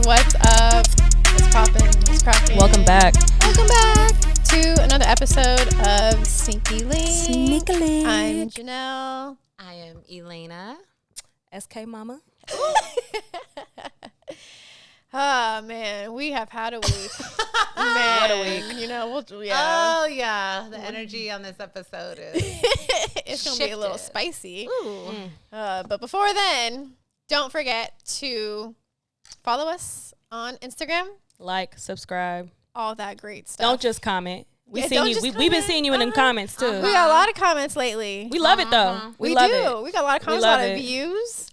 What's up? What's poppin'? What's cracking? Welcome back. Welcome back to another episode of Sneaky Link. I'm Janelle. I am Elaina. SK Mama. Oh, man. We have had a week. Man, What a week. You know, Oh, yeah. The energy on this episode is it's going to be a little shifted. spicy. Ooh. But before then, don't forget to follow us on Instagram. Like, subscribe. All that great stuff. Don't just comment. Yeah, We've been comment. seeing you in them comments too. We got a lot of comments lately. We love it though. We love do. it. We got a lot of comments, a love lot of it. views.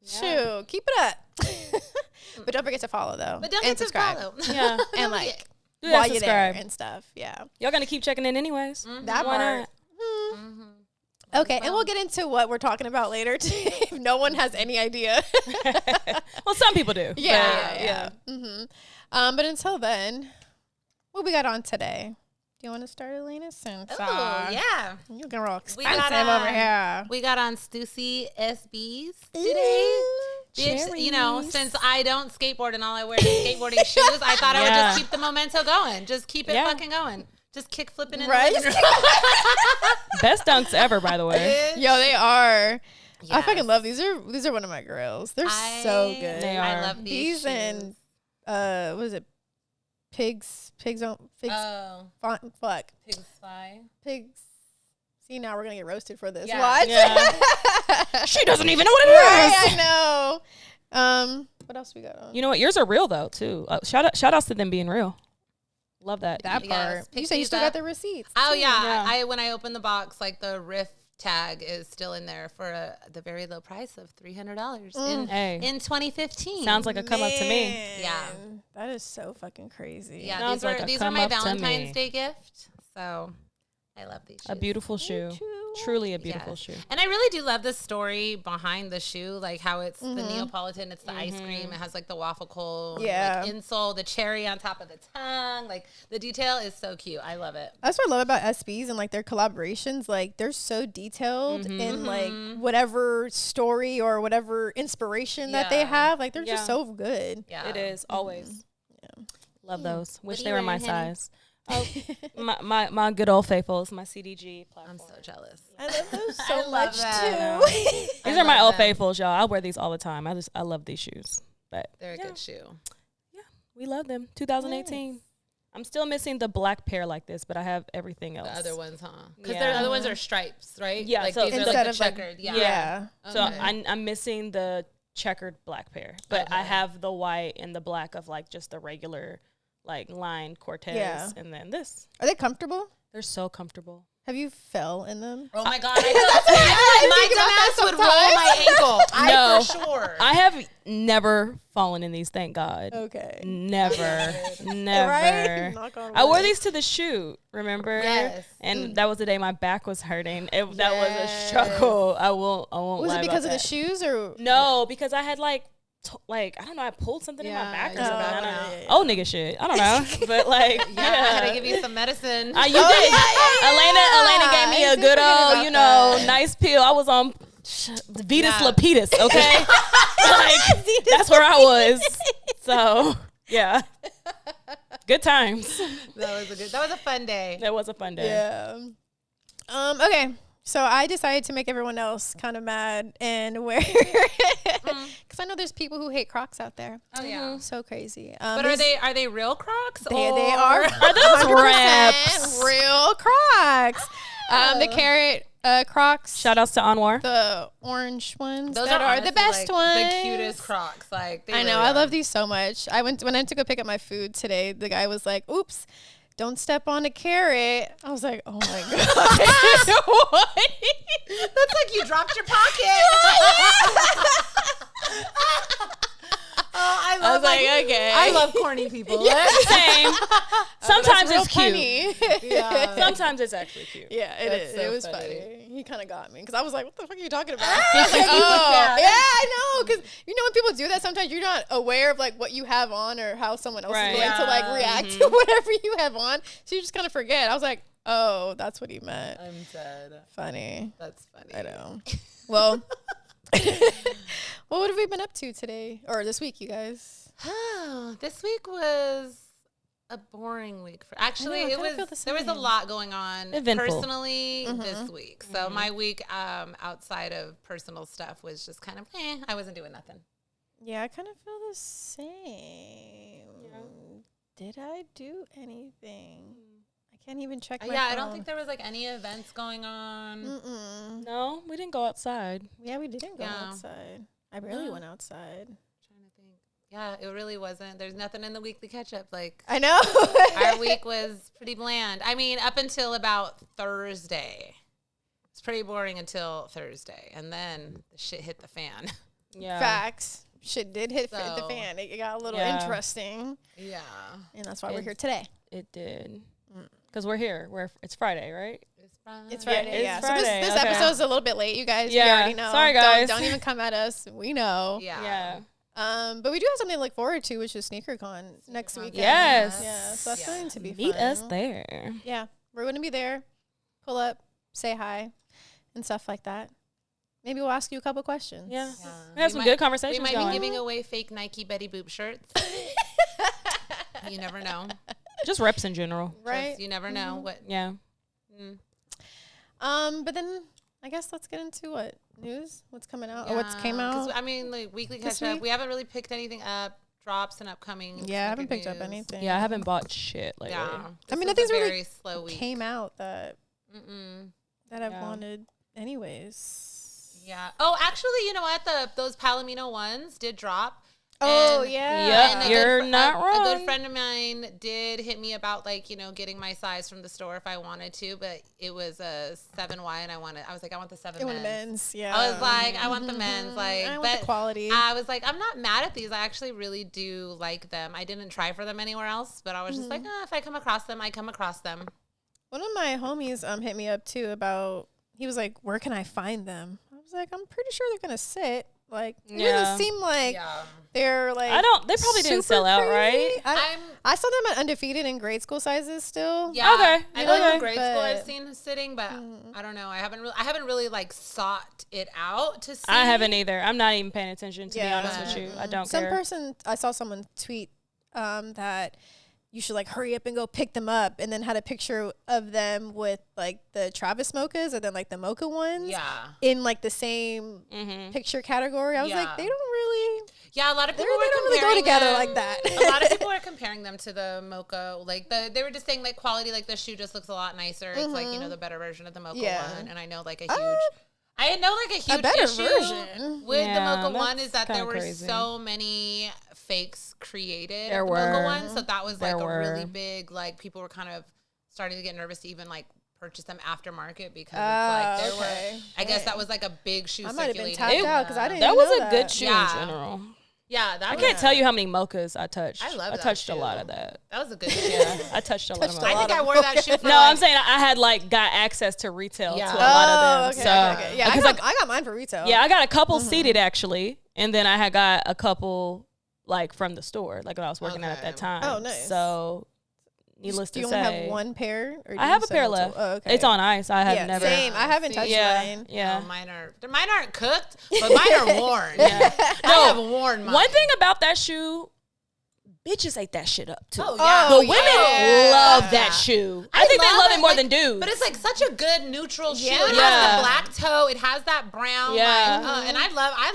Yeah. Shoot, keep it up. But don't forget to follow though. But don't and get to subscribe. follow. Yeah. And like Do while that, you're there subscribe. and stuff. Yeah. Y'all gonna keep checking in anyways. That Why part. Okay, and we'll get into what we're talking about later too, if no one has any idea. Well, some people do. Yeah. But until then, what we got on today? Do you want to start, Elaina? Since Oh, yeah. you're gonna roll We expensive got, over here. We got on Scythe SBs today. Bitch, you know, since I don't skateboard and all I wear is skateboarding shoes, I thought I would just keep the memento going. Just keep it fucking going. Just kick flipping in Right? the living room. Best dunks ever, by the way. Yo, they are. I fucking Yes. love these. These are one of my girls. They're so good. They I are. love these shoes. and what is it? Pigs on Oh, fuck. pig's fly. Pigs. See, now we're gonna get roasted for this. Yeah. What? Yeah. She doesn't even know what it is. Right, I know. What else we got on? You know what? Yours are real though too. Shout outs to them being real. Love that. That Yes, part. pick You said you these still up. got the receipts. Oh too. yeah. Yeah. When I opened the box, like the riff tag is still in there for the very low price of $300 Hey. in 2015. Sounds like a come up to me. Man, Yeah. That is so fucking crazy. Yeah, Sounds like a these were come my up to Valentine's me. Day gift. So I love these shoes. A beautiful shoe. Truly a beautiful Yes. shoe. And I really do love the story behind the shoe, like how it's the Neapolitan, it's the ice cream, it has like the waffle cone, Yeah. like insole, the cherry on top of the tongue, like the detail is so cute. I love it. That's what I love about SBs and like their collaborations. Like they're so detailed in like whatever story or whatever inspiration that they Yeah. have. Like they're just Yeah. so good. Yeah, It is always. Love those. Wish are they you were my wearing, Henny? size. Oh, my good old faithfuls, my CDG platform. I'm so jealous. I love those I so love much that. too. These are my old faithfuls, y'all. I wear these all the time. I love these shoes. But They're a yeah, good shoe. we love them. 2018. I'm still missing the black pair like this, but I have everything else. The other ones, huh? Because Yeah. the other ones are stripes, right? Yeah, like so these are instead like the of, like, checkered. Yeah. So Okay. I'm missing the checkered black pair, but I Okay. have the white and the black of like just the regular like line Cortez, Yeah. and then this. Are they comfortable? They're so comfortable. Have you fell in them? Oh my god! I feel like my dumbass would roll my ankle. No. For sure. I have never fallen in these, thank God. Okay. Never, never. Right? Knock on I wore wood. these to the shoot, remember? Yes. And that was the day my back was hurting. That was a Yes. struggle. I won't Was lie it because of about the that. shoes or? No, because I had like I don't know, I pulled something in my Yeah, back or your something. back I don't went know. out. Yeah. Old nigga shit. I don't know. But like, I had to give you some medicine. You Oh, did. yeah. Elaina gave me I a did good forget old, about you know, that. nice pill. I was on Vetus Yeah. Lapetus, okay? Like, that's where I was. So, yeah. Good times. That was a fun day. That was a fun day. Yeah. Okay. So I decided to make everyone else kind of mad and wear, because I know there's people who hate Crocs out there. Oh yeah. So crazy. But are they real Crocs? They or- are. Are those 100% reps? real Crocs. The carrot Crocs. Shout outs to Anwar. The orange ones. Those that are honestly, the best like, ones. The cutest Crocs. Like they I know. really I are. love these so much. When I took a pick up my food today, the guy was like, "Oops, don't step on a carrot." I was like, "Oh my god, what?" That's like you dropped your pocket. Oh, I I love was like, okay. I love corny people. Same. Sometimes Real it's cute. funny. Yeah. Sometimes it's actually cute. Yeah, it That's is. so It was funny. funny. He kind of got me because I was like, "What the fuck are you talking about?" I was like, "Oh, yeah, I know." Because you know when people do that, sometimes you're not aware of like what you have on or how someone else Right. is going to like Yeah. react to whatever you have on. So you just kind of forget. I was like, "Oh, that's what he meant." I'm dead. Funny. That's funny. I know. Well, what have we been up to today or this week, you guys? This week was a boring week. Actually, I it kinda feel was. the There was a same. lot going on Eventful. personally this week. So my week, outside of personal stuff, was just kind of. I wasn't doing nothing. Yeah, I kind of feel the same. Did I do anything? I can't even check my phone. I don't think there was like any events going on. Mm-mm. No, we didn't go outside. Yeah, we didn't go Yeah. outside. I barely went outside. Trying to think. Yeah, it really wasn't. There's nothing in the weekly catch up. Like I know. our week was pretty bland. I mean, up until about Thursday. It's pretty boring until Thursday, and then the shit hit the fan. Yeah. Facts. Shit did hit the So- fan. It got a little Yeah. interesting, Yeah. and that's why we're here today. It did. Because we're here. It's Friday, right? It's fun. It's Friday, it's yeah. Friday, So this okay. episode is a little bit late, you guys. Yeah. We already know. Sorry, guys. Don't even come at us. We know. Yeah. But we do have something to look forward to, which is SneakerCon next weekend. Yes. Yeah. So that's going to be Meet fun. us there. Yeah, we're going to be there. Pull up, say hi, and stuff like that. Maybe we'll ask you a couple questions. Yeah. Yeah. We have some good conversations We might going. be giving away fake Nike Betty Boop shirts. You never know. Just reps in general. Right. Just, you never know what. Yeah. But then I guess let's get into what news, what's coming out, or what's came 'Cause, out. I mean, like weekly this catch up. week? We haven't really picked anything up. Drops and upcoming. Yeah, I haven't sneaker picked up news. anything. Yeah, I haven't bought shit lately. Yeah. I This mean, was nothing's a really very slow week. came out that I've Yeah. wanted anyways. Yeah. Oh, actually, you know what? Those Palomino ones did drop. Oh, And- yeah. Yep, and a you're good not A wrong. good friend of mine did hit me about getting my size from the store if I wanted to, but it was a 7Y and I was like, I want the 7 It went men's. men's, yeah. I was like, I want the men's, like, I want but the quality. I was like, I'm not mad at these. I actually really do like them. I didn't try for them anywhere else, but I was just like, if I come across them, I come across them. One of my homies hit me up too about, he was like, where can I find them? I was like, I'm pretty sure they're gonna sit. Like, it Yeah. doesn't seem like they're like. They probably didn't super sell out, crazy. right? I saw them at undefeated in grade school sizes still. Yeah. Okay, I know okay. in grade school I've But- seen sitting, but I don't know. I haven't really like sought it out to see. I haven't either. I'm not even paying attention, to be Yeah. honest with you. I don't Some care. person, I saw someone tweet that you should like hurry up and go pick them up, and then had a picture of them with like the Travis mochas or then like the mocha ones. Yeah. In like the same picture category. I was like, Yeah. they don't really. Yeah, a lot of They people were don't really go comparing together them- like that. A lot of people are comparing them to the mocha. Like they were just saying like quality, like the shoe just looks a lot nicer. It's like, the better version of the mocha Yeah. one. And I know like a huge better issue version. with the Yeah, mocha one that's is that there kinda were crazy. so many fakes created There of the mocha were. one. So that was like There a really were. big, like people were kind of starting to get nervous to even like purchase them aftermarket because Oh, it's like there okay. were, I guess that was like a big shoe I might have been circulating. tapped out because I didn't. That even was know a good that. shoe Yeah. in general. Yeah, that I was, can't tell you how many mochas I touched. I love I that touched a shoe. lot of that. That was a good shoe. Yeah, I touched a lot of Touched a mochas. I lot think I of wore that shoe for No, like, I'm saying I had like got access to retail Yeah. to a lot of them. Okay, so okay. Yeah, because I got mine for retail. yeah, I got a couple seated actually, and then I had got a couple like from the store, like when I was working out at that time. Oh, nice. So needless Do to you say, only have one pair? Or do I you have a sell pair multiple? left. Oh, okay. It's on ice. I have Yeah, never. same. I haven't touched Yeah, mine. yeah. No, mine aren't cooked, but mine are worn. Yeah. I have worn mine. One thing about that shoe, bitches ate that shit up too. Oh, yeah. The women yeah. love that shoe. I think they love it more like, than dudes. But it's like such a good neutral shoe. Yeah. It Yeah. has the black toe. It has that brown. Yeah. Like, and I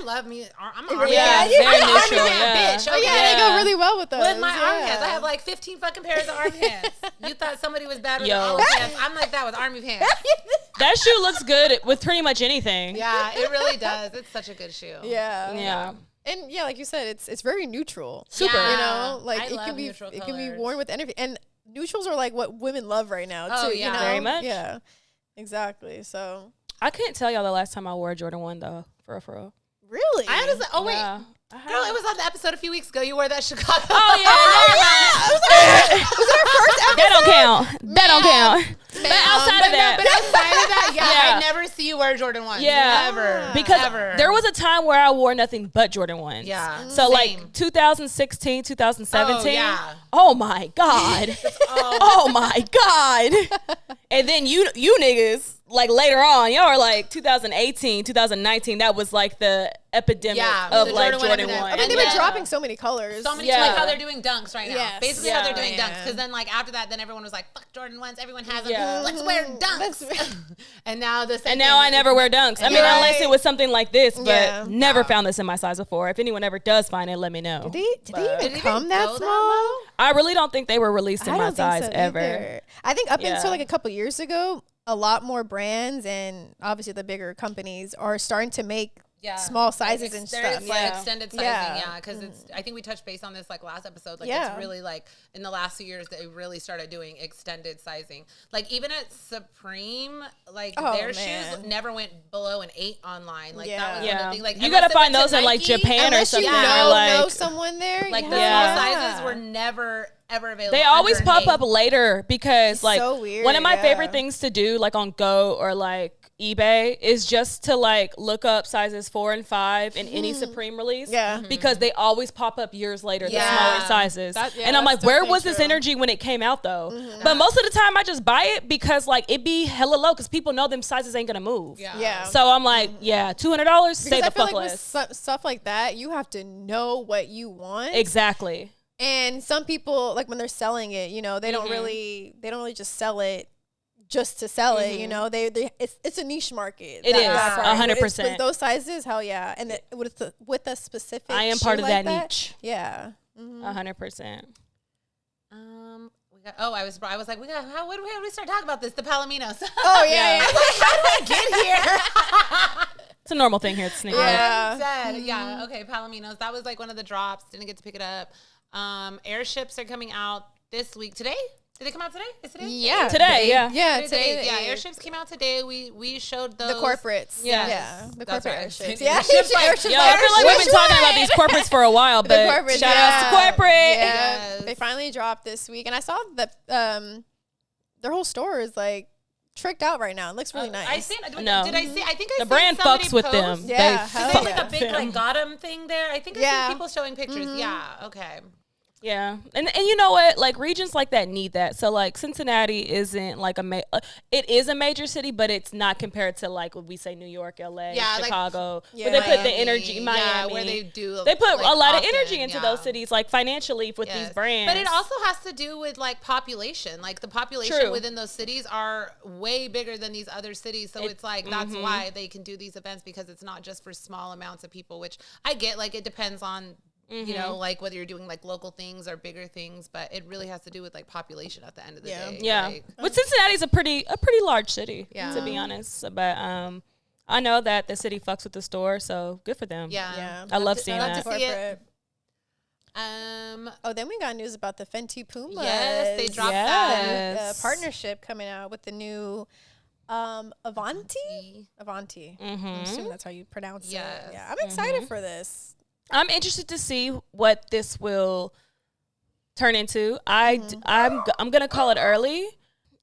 love me. I'm an army Yeah, fan. very I'm an army neutral, fan, yeah. bitch. Oh yeah, okay? they go Yeah. really well with those. With my arm yeah. pants. I have like 15 fucking pairs of arm pants. You thought somebody was bad with Yo. arm pants. I'm like that with army pants. That shoe looks good with pretty much anything. Yeah, it really does. It's such a good shoe. Yeah. Yeah. And yeah, like you said, it's very neutral. Super. Yeah. You know, like I it love can be neutral it can be colors. worn with anything. And neutrals are like what women love right now Oh, too. yeah. You know? Very much. Yeah. Exactly. So I couldn't tell y'all the last time I wore a Jordan 1 though. For real. really, I honestly, oh wait. Yeah. Girl, it was on the episode a few weeks ago. You wore that Chicago. Oh yeah, that don't count. That don't count. But outside of that, But outside of that, Yeah. I never see you wear Jordan 1. Yeah. Never. because Ever. there was a time where I wore nothing but Jordan 1s. Yeah. So Same. like 2016, 2017. Oh, yeah. Oh my God. Oh my God. And then you niggas, like later on, y'all are like 2018, 2019. That was like the epidemic of like Jordan 1. I mean, they've been dropping so many colors. So many, like how they're doing dunks right now. Yes. Basically how they're doing dunks. Because then like after that, then everyone was like, fuck Jordan 1s. Everyone has them. Let's wear dunks. And now I never wear dunks. I mean, unless it was something like this, but never found this in my size before. If anyone ever does find it, let me know. Did they even come that small? I really don't think they were released in my size ever. Either. I think up until like a couple years ago, a lot more brands and obviously the bigger companies are starting to make small sizes and stuff. Like extended sizing, because it's. I think we touched base on this like last episode. Like it's really like in the last few years they really started doing extended sizing. Like even at Supreme, like their shoes never went below an 8 online. Like that was one of the things. Like you gotta find those in like Japan or something. Know someone there. Like the small sizes were never ever available. They always pop up later because it's like so weird, one of my favorite things to do like on Go or like eBay is just to like look up sizes 4 and 5 in any Supreme release because they always pop up years later, the smaller sizes. And I'm like, where was this energy when it came out though? But most of the time I just buy it because like it be hella low because people know them sizes ain't gonna move. So I'm like, $200, save the fuck less. With stuff like that, you have to know what you want. Exactly. And some people, like when they're selling it, you know, they don't really just sell it just to sell it. You know, it's a niche market. It is 100%. With those sizes, hell yeah. And with a specific, I am part of like that niche. Yeah, 100%. I was like, how do we start talking about this? The Palominos. Oh yeah. I was like, how did I get here? It's a normal thing here at Sneaker. Okay, Palominos. That was like one of the drops. Didn't get to pick it up. Airships are coming out this week. Today? Did they come out today? Is today? Yeah. Today, today. Yeah, airships came out today. We showed those. The corporates. Yeah. The corporate airships. Yeah. Airships. I feel like we've been talking about these corporates for a while, but shout out to corporate. Yeah. They finally dropped this week. And I saw that their whole store is like tricked out right now. It looks really nice. I seen. Did I see? I think I the brand fucks with them. Yeah, they like a big like Gotham thing there. I think I see people showing pictures. Yeah. Okay. Yeah, and you know what? Like regions like that need that. So like Cincinnati isn't like it is a major city, but it's not compared to like what we say New York, LA, Chicago, where they put the energy. Miami, where they put a lot of energy into those cities, like financially with these brands. But it also has to do with like population. Like the population within those cities are way bigger than these other cities. So it's like that's why they can do these events because it's not just for small amounts of people. Which I get. Like it depends on. You know, like whether you're doing like local things or bigger things, but it really has to do with like population at the end of the day. Yeah. Like, but Cincinnati's a pretty large city, to be honest. But I know that the city fucks with the store, so good for them. Yeah. I love seeing that. To see it. Then we got news about the Fenty Puma. Yes, they dropped that partnership coming out with the new Avanti. I'm assuming that's how you pronounce it. Yeah, I'm excited for this. I'm interested to see what this will turn into. I'm gonna call it early,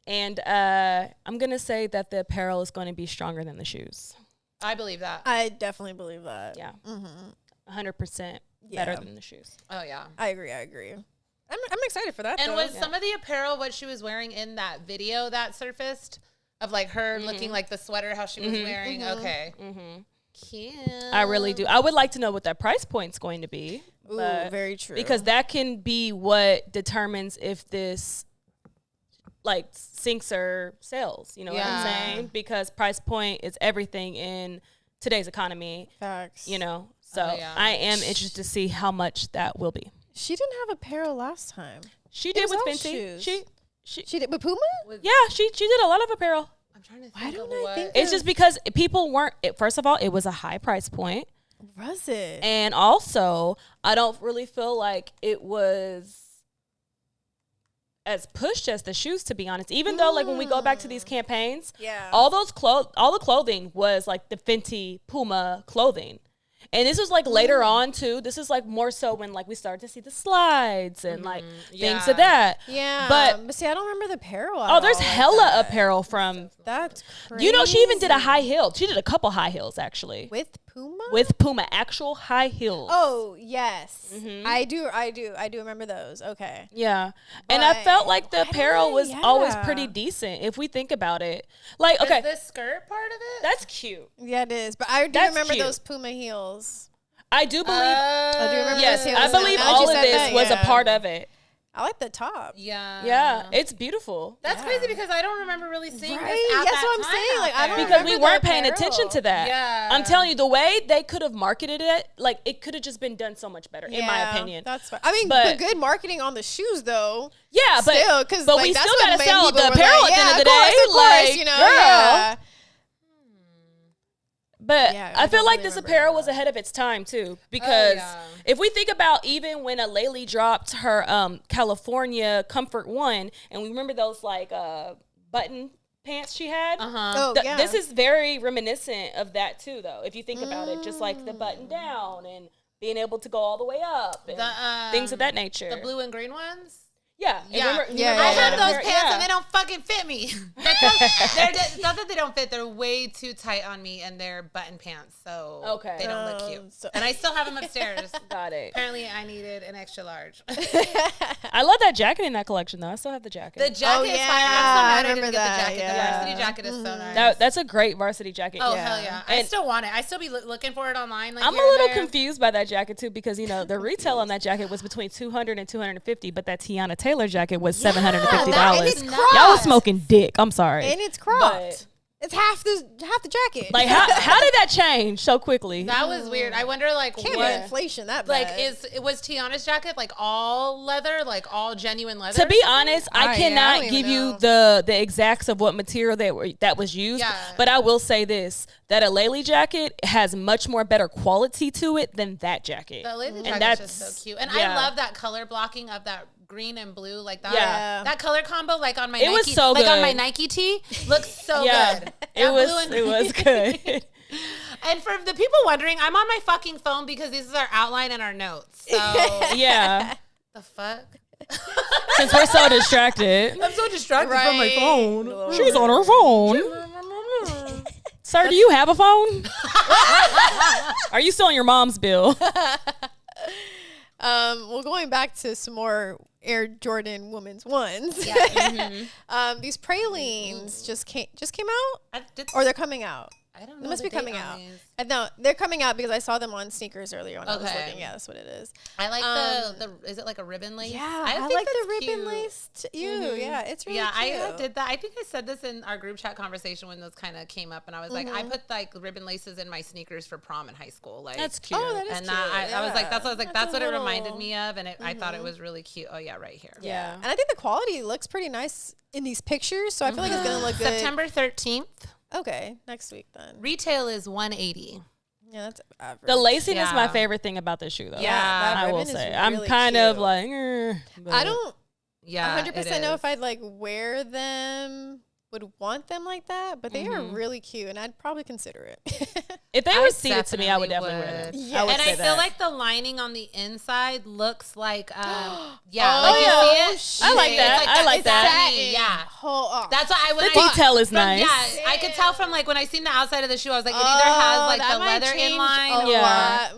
and I'm gonna say that the apparel is going to be stronger than the shoes. I believe that. I definitely believe that. Yeah, 100% better than the shoes. Oh yeah, I agree. I'm excited for that. And was some of the apparel what she was wearing in that video that surfaced of like her looking like the sweater how she was wearing? Okay. Cute. I really do. I would like to know what that price point's going to be. Ooh, very true. Because that can be what determines if this like sinks or sells. You know what I'm saying? Because price point is everything in today's economy. Facts. You know, so I am interested to see how much that will be. She didn't have apparel last time. She did with Fenty. She did with Puma. Yeah, she did a lot of apparel. I'm trying to think. Why don't I think it's just because people weren't. First of all, it was a high price point. Was it? And also, I don't really feel like it was as pushed as the shoes, to be honest. Even though, like when we go back to these campaigns, all the clothing was like the Fenty Puma clothing. And this was like later on too. This is like more so when like we started to see the slides and like things of that. Yeah. But see, I don't remember the apparel. There's hella apparel from. That's crazy. You know, she even did a high heel. She did a couple high heels actually. With Puma? with Puma, actual high heels. Oh yes, I do remember those. Okay. Yeah, and I felt like the apparel was always pretty decent if we think about it. Like, okay, is the skirt part of it? that's cute. Yeah, it is. But I do remember those Puma heels. I do believe. I do remember Yes, those heels. I believe all of this was a part of it. I like the top. Yeah, it's beautiful. That's crazy because I don't remember really seeing this. That's what I'm saying. Like, I don't because we remember weren't the paying apparel. attention to that. Yeah. I'm telling you, the way they could have marketed it, like it could have just been done so much better, in my opinion. That's fine. I mean, but good marketing on the shoes, though. Yeah, but still, because but like, we that's still what gotta made sell people the were apparel like, at the end of the course, day. course, Like, you know, girl. yeah. But Yeah, I feel like definitely this remember apparel that. was ahead of its time too, because if we think about even when a Laylee dropped her California Comfort One, and we remember those like button pants she had. This is very reminiscent of that too, though. If you think about it, just like the button down and being able to go all the way up and things of that nature. The blue and green ones. Yeah. I Remember have those pants and they don't fucking fit me. It's not that they don't fit. They're way too tight on me and they're button pants. So they don't look cute. And I still have them upstairs. Got it. Apparently I needed an extra large. I love that jacket in that collection, though. I still have the jacket. The jacket is fine. I'm so mad I didn't get the that, jacket. yeah. The varsity jacket is so nice. That's a great varsity jacket. Oh, hell yeah. I still want it. I still be looking for it online. Like, I'm a little confused by that jacket, too, because, you know, the retail on that jacket was between $200 and $250, but that Tiana Taylor jacket was $750. and it's Y'all cropped. was smoking dick. I'm sorry. And it's cropped. It's half the jacket. Like, how did that change so quickly? That was weird. I wonder, like, Can't what be inflation that like bad. was Tiana's jacket like all leather, like all genuine leather? To be honest, I cannot don't give even you know. the exacts of what material that was used. Yeah. But I will say this: that a Laylee jacket has much more better quality to it than that jacket. The Laylee And jacket is just so cute, and yeah. I love that color blocking of that green and blue, like that. Yeah. That color combo, like on my It Nike, was so like on good. my Nike tee, looks so Yeah. good. It was good. And for the people wondering, I'm on my fucking phone because this is our outline and our notes. So Yeah. the fuck. Since we're so distracted. I'm so distracted from my phone. She's on her phone. Sir, do you have a phone? Are you still on your mom's bill? Well, going back to some more Air Jordan women's ones. Yeah. These pralines just came out, Or or they're coming out. I don't know. They must the be coming date on out. these. No, they're coming out because I saw them on sneakers earlier when I was Okay. looking. Yeah, that's what it is. I like the is it like a ribbon lace? Yeah, I I think like the that's ribbon cute. lace. Yeah, it's really Yeah, cute. I did that. I think I said this in our group chat conversation when those kind of came up, and I was like, I put like ribbon laces in my sneakers for prom in high school. Like That's cute. Oh, that is and cute. I was like, that's what it little- reminded me of, and I thought it was really cute. Oh yeah, right here. Yeah, and I think the quality looks pretty nice in these pictures, so I feel like it's gonna look good. September 13th. Okay, next week then. Retail is $180. Yeah, that's average. The laciness is my Yeah. favorite thing about this shoe, though. Yeah, that I will ribbon is say. I'm really kind of cute. like, I don't Yeah, 100% know if I'd like wear them, would want them like that, but they are really cute, and I'd probably consider it. if they I were seated to me, I would definitely definitely wear them. Yeah. I would And say I that. feel like the lining on the inside looks like, like Oh, you yeah. see it. I like It's that. I like that. satin. Yeah. That's That's why The detail is nice. Yeah, I could tell from like when I seen the outside of the shoe, I was like, it either has like the leather inline. Yeah.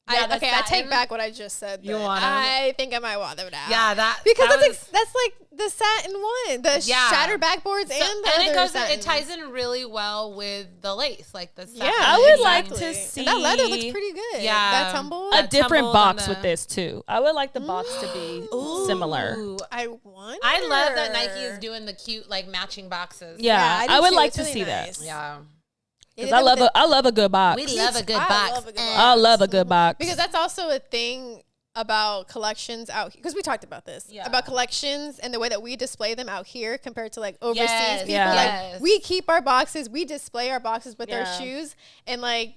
Yeah, I take back what I just said. You then. want 'em? I think I might want them now. Yeah, that because that that's like the satin one, the shattered backboards and the and it other goes satin. it ties in really well with the lace, like the satin. Yeah, I would like exactly. to see And that leather looks pretty good. Yeah. that tumble. a different tumbled box on with the- this, too. I would like the box to be similar. Ooh, I wonder. I love that Nike is doing the cute like matching boxes. Yeah, I do I would too. like It's to really see nice. that. Yeah. Because I love a good box. We love a good I box. love a good box. I love a good box. Because that's also a thing about collections out here. Because we talked about this. Yeah. About collections and the way that we display them out here compared to like overseas Yes, people. yeah. yes. Like we keep our boxes, we display our boxes with our Yeah. shoes, and like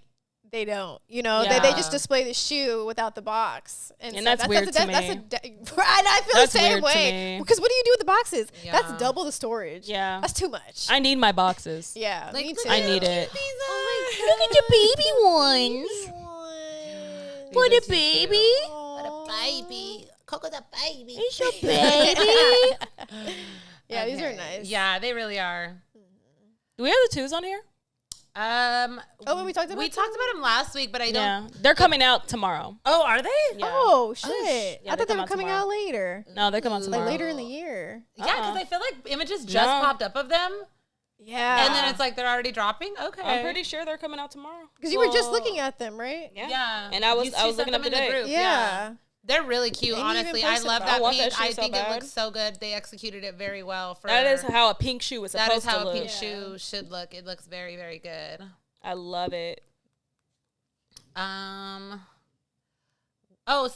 they don't. You know, Yeah. they just display the shoe without the box. And so that's weird to me. I feel That's the same weird to way. me. Because what do you do with the boxes? Yeah. That's double the storage. Yeah. That's too much. I need my boxes. yeah, Like, me look too. I need it. Look at your baby ones. What a baby. Baby. Coco the baby. It's your baby. Yeah, these are nice. Yeah, they really are. Do we have the twos on here? we talked about them last week, but I don't. Yeah, they're coming out tomorrow. Oh, are they? Yeah. Oh shit! Yeah, I thought they were coming out later. No, they come out tomorrow. Like later in the year. Yeah, because I feel like images just popped up of them. Yeah. And then it's like they're already dropping. Okay. I'm pretty sure they're coming out tomorrow. Because you were just looking at them, right? Yeah. And I was looking up today. Yeah. They're really cute, honestly. I love that pink. I think it looks so good. They executed it very well. That is how a pink shoe is supposed to look. That is how a pink shoe should look. It looks very, very good. I love it. So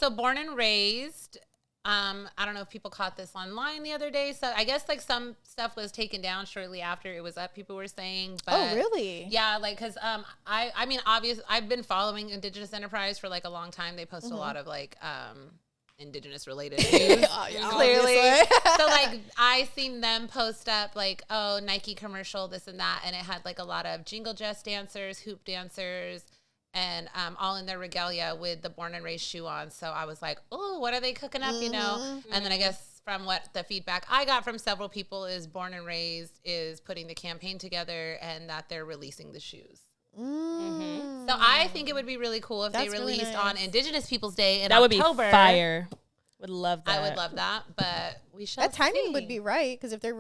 Born and Raised. I don't know if people caught this online the other day. So I guess like some stuff was taken down shortly after it was up. People were saying, but oh really? Yeah, like because I mean, obviously I've been following Indigenous Enterprise for like a long time. They post a lot of like Indigenous related news, clearly. So like I seen them post up like, oh, Nike commercial, this and that, and it had like a lot of jingle dress dancers, hoop dancers. And all in their regalia with the Born and Raised shoe on. So I was like, oh, what are they cooking up, you know? And then I guess from what the feedback I got from several people is Born and Raised is putting the campaign together and that they're releasing the shoes. So I think it would be really cool if they released on Indigenous Peoples Day in October. That would be fire. Would love that. I would love that, but we shall That timing see. would be right, because if they're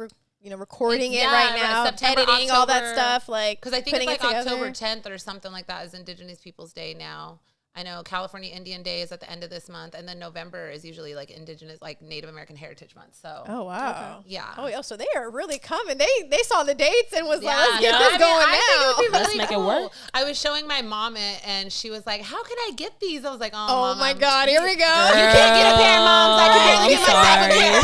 recording it right now, September, editing October, all that stuff, like because I think it's like together. October 10th or something like that is Indigenous Peoples Day now. I know California Indian Day is at the end of this month, and then November is usually like Indigenous, like Native American Heritage Month. So oh wow, yeah, so they are really coming. They saw the dates and was like, let's get this going now. I think it would be really Let's make cool. it work. I was showing my mom it, and she was like, "How can I get these?" I was like, "Oh Mama, my God, you, here we go. You can't get a pair, moms. I can barely get myself a pair."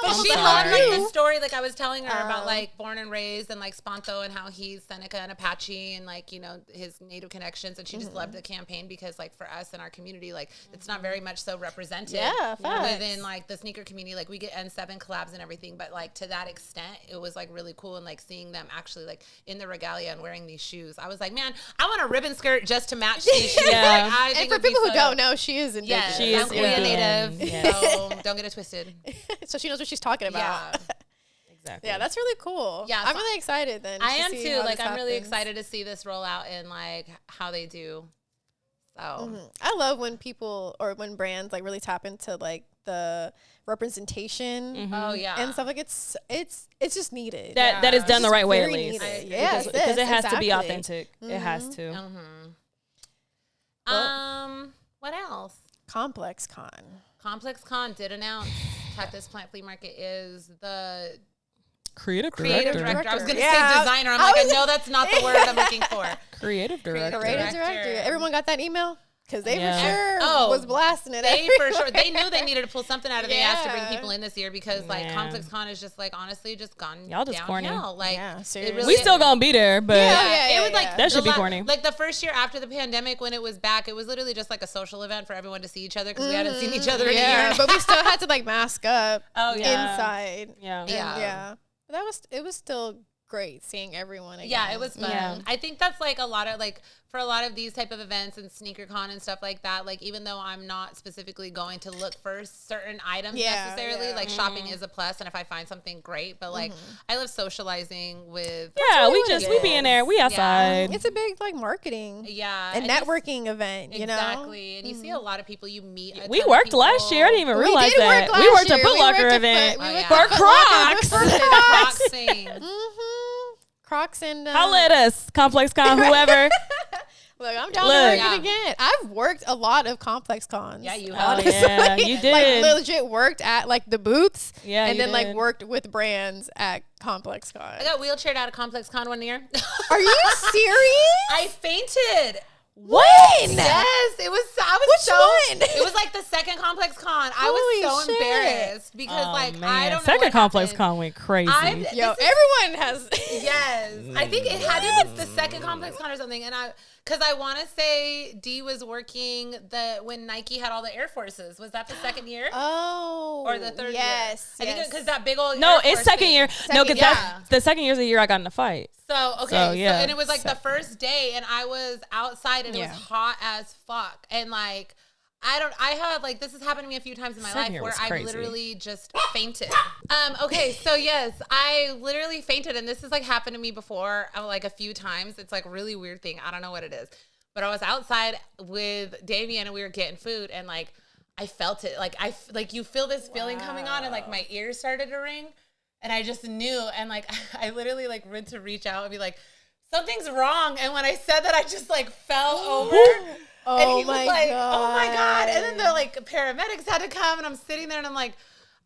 But she loved like the story, like I was telling her about like Born and Raised and like Spanto and how he's Seneca and Apache and like, you know, his Native connections, and she just loved the campaign because like for us in our community, like it's not very much so represented within like the sneaker community. Like we get N7 collabs and everything, but like to that extent, it was like really cool, and like seeing them actually like in the regalia and wearing these shoes. I was like, man, I want a ribbon skirt just to match these shoes. Yeah. Like, I and for people who don't know, she is Indigenous. Yes, she is I'm Korean Native, yeah. so don't get it twisted. So she knows what she's talking about. Yeah. Exactly. Yeah, that's really cool. Yeah, I'm really excited then. I am too. Like I'm really excited to see this roll out and like how they do. So I love when people or when brands like really tap into like the representation. Oh yeah, and stuff like it's just needed. That is done the right way at very least. Yes, because it has to be exactly. authentic. It has to. What else? Complex Con. Complex Con did announce Cactus Plant Flea Market is the Creative director. I was going to Yeah. say designer. I'm like, I know that's not the word I'm looking for. Creative director. Creative director. Everyone got that email? Because they for sure Oh, was blasting it. They for sure. They knew they needed to pull something out of the ass to bring people in this year because like Man. Complex Con is just like honestly just gone Y'all just downhill. corny. Like Yeah, it seriously. really We still gonna be there, but it was like that should the be corny. Like the first year after the pandemic when it was back, it was literally just like a social event for everyone to see each other because we hadn't seen each other in a year. But we still had to like mask up inside. Yeah. And, yeah. But it was still great seeing everyone again. Yeah, it was fun. Yeah. I think that's like a lot of like for a lot of these type of events and sneaker con and stuff like that, like even though I'm not specifically going to look for certain items necessarily, like shopping is a plus, and if I find something great, but like I love socializing with we be in there, we outside. It's a big like marketing and networking event, you know? Exactly. And you see a lot of people you meet. We worked last year. I didn't even realize that. We worked a Foot Locker event for Crocs. Crocs thing. Crocs and holla at us, Complex Con, whoever. Look, I'm down to work it again. I've worked a lot of Complex Cons. Yeah, you have. Oh, yeah, you did. Like legit worked at like the booths. Yeah, and then did. like worked with brands at Complex Con. I got wheelchaired out of Complex Con one year. Are you serious? I fainted. When? Yes, it was. Which one? It was like the second Complex Con. I was so embarrassed because like I don't know. Second what Complex happened. Con went crazy. Everyone has. Yes, I think it had to be the second Complex Con or something, and because I want to say Dee was working when Nike had all the Air Forces. Was that the second year? Oh, or the third year? Yes, I think because that big old no, Air it's Force second thing. year. No, because that's the second year's the year I got in a fight. So okay, yeah. and it was like the first day, and I was outside, and it was hot as fuck, and like I have like, this has happened to me a few times in my life where I literally just fainted. Okay, so yes, I literally fainted, and this has like happened to me before, like a few times. It's like a really weird thing. I don't know what it is, but I was outside with Damien and we were getting food, and like I felt it. Like you feel this feeling coming on, and like my ears started to ring, and I just knew, and like I literally like went to reach out and be like, something's wrong. And when I said that, I just like fell over. And he was like, oh my God. And then the like paramedics had to come, and I'm sitting there and I'm like,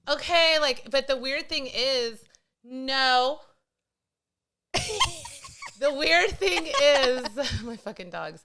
okay, like, but the weird thing is, no. The weird thing is, my fucking dogs,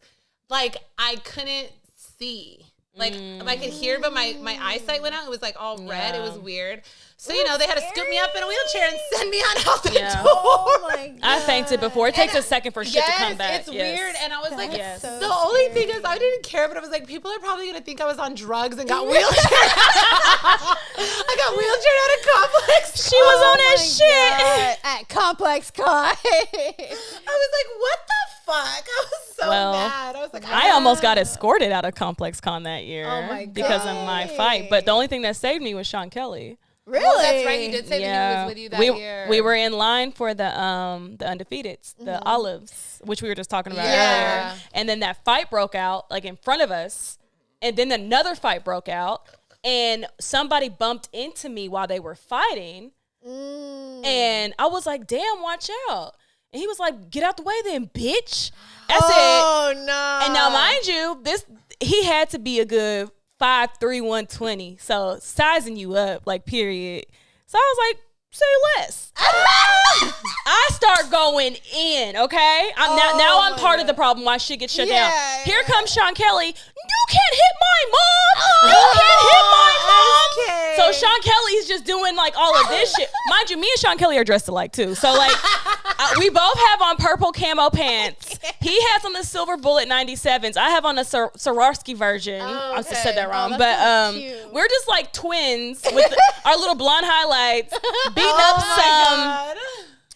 like, I couldn't see. Like, I could hear, but my eyesight went out. It was like all red. It was weird. So, you know, they had to scoop me up in a wheelchair and send me on out the door. Oh my God. I fainted before. It takes a second for shit to come back. It's weird. And I was like, the only thing is, I didn't care, but I was like, people are probably going to think I was on drugs and got wheelchair. I got wheelchair out of Complex. She was on that shit. At Complex Con. I was like, what the fuck? I was so mad. I was like, I almost got escorted out of Complex Con that year because of my fight. But the only thing that saved me was Sean Kelly. Really? Oh, that's right. You did say that he was with you that year. We were in line for the Undefeateds, the Olives, which we were just talking about earlier. And then that fight broke out like in front of us. And then another fight broke out. And somebody bumped into me while they were fighting. And I was like, damn, watch out. And he was like, get out the way then, bitch. I said, no. And now, mind you, he had to be a good 5'3", 120. So sizing you up, like, period. So I was like, say less. I start going in, okay? Now I'm part of the problem why shit gets shut down. Here comes Sean Kelly. You can't hit my mom. You can't hit my mom. So Sean Kelly's just doing like all of this shit. Mind you, me and Sean Kelly are dressed alike too. So like we both have on purple camo pants. He has on the silver bullet 97s. I have on a Swarovski version. I just said that wrong. But we're just like twins with our little blonde highlights. Beating up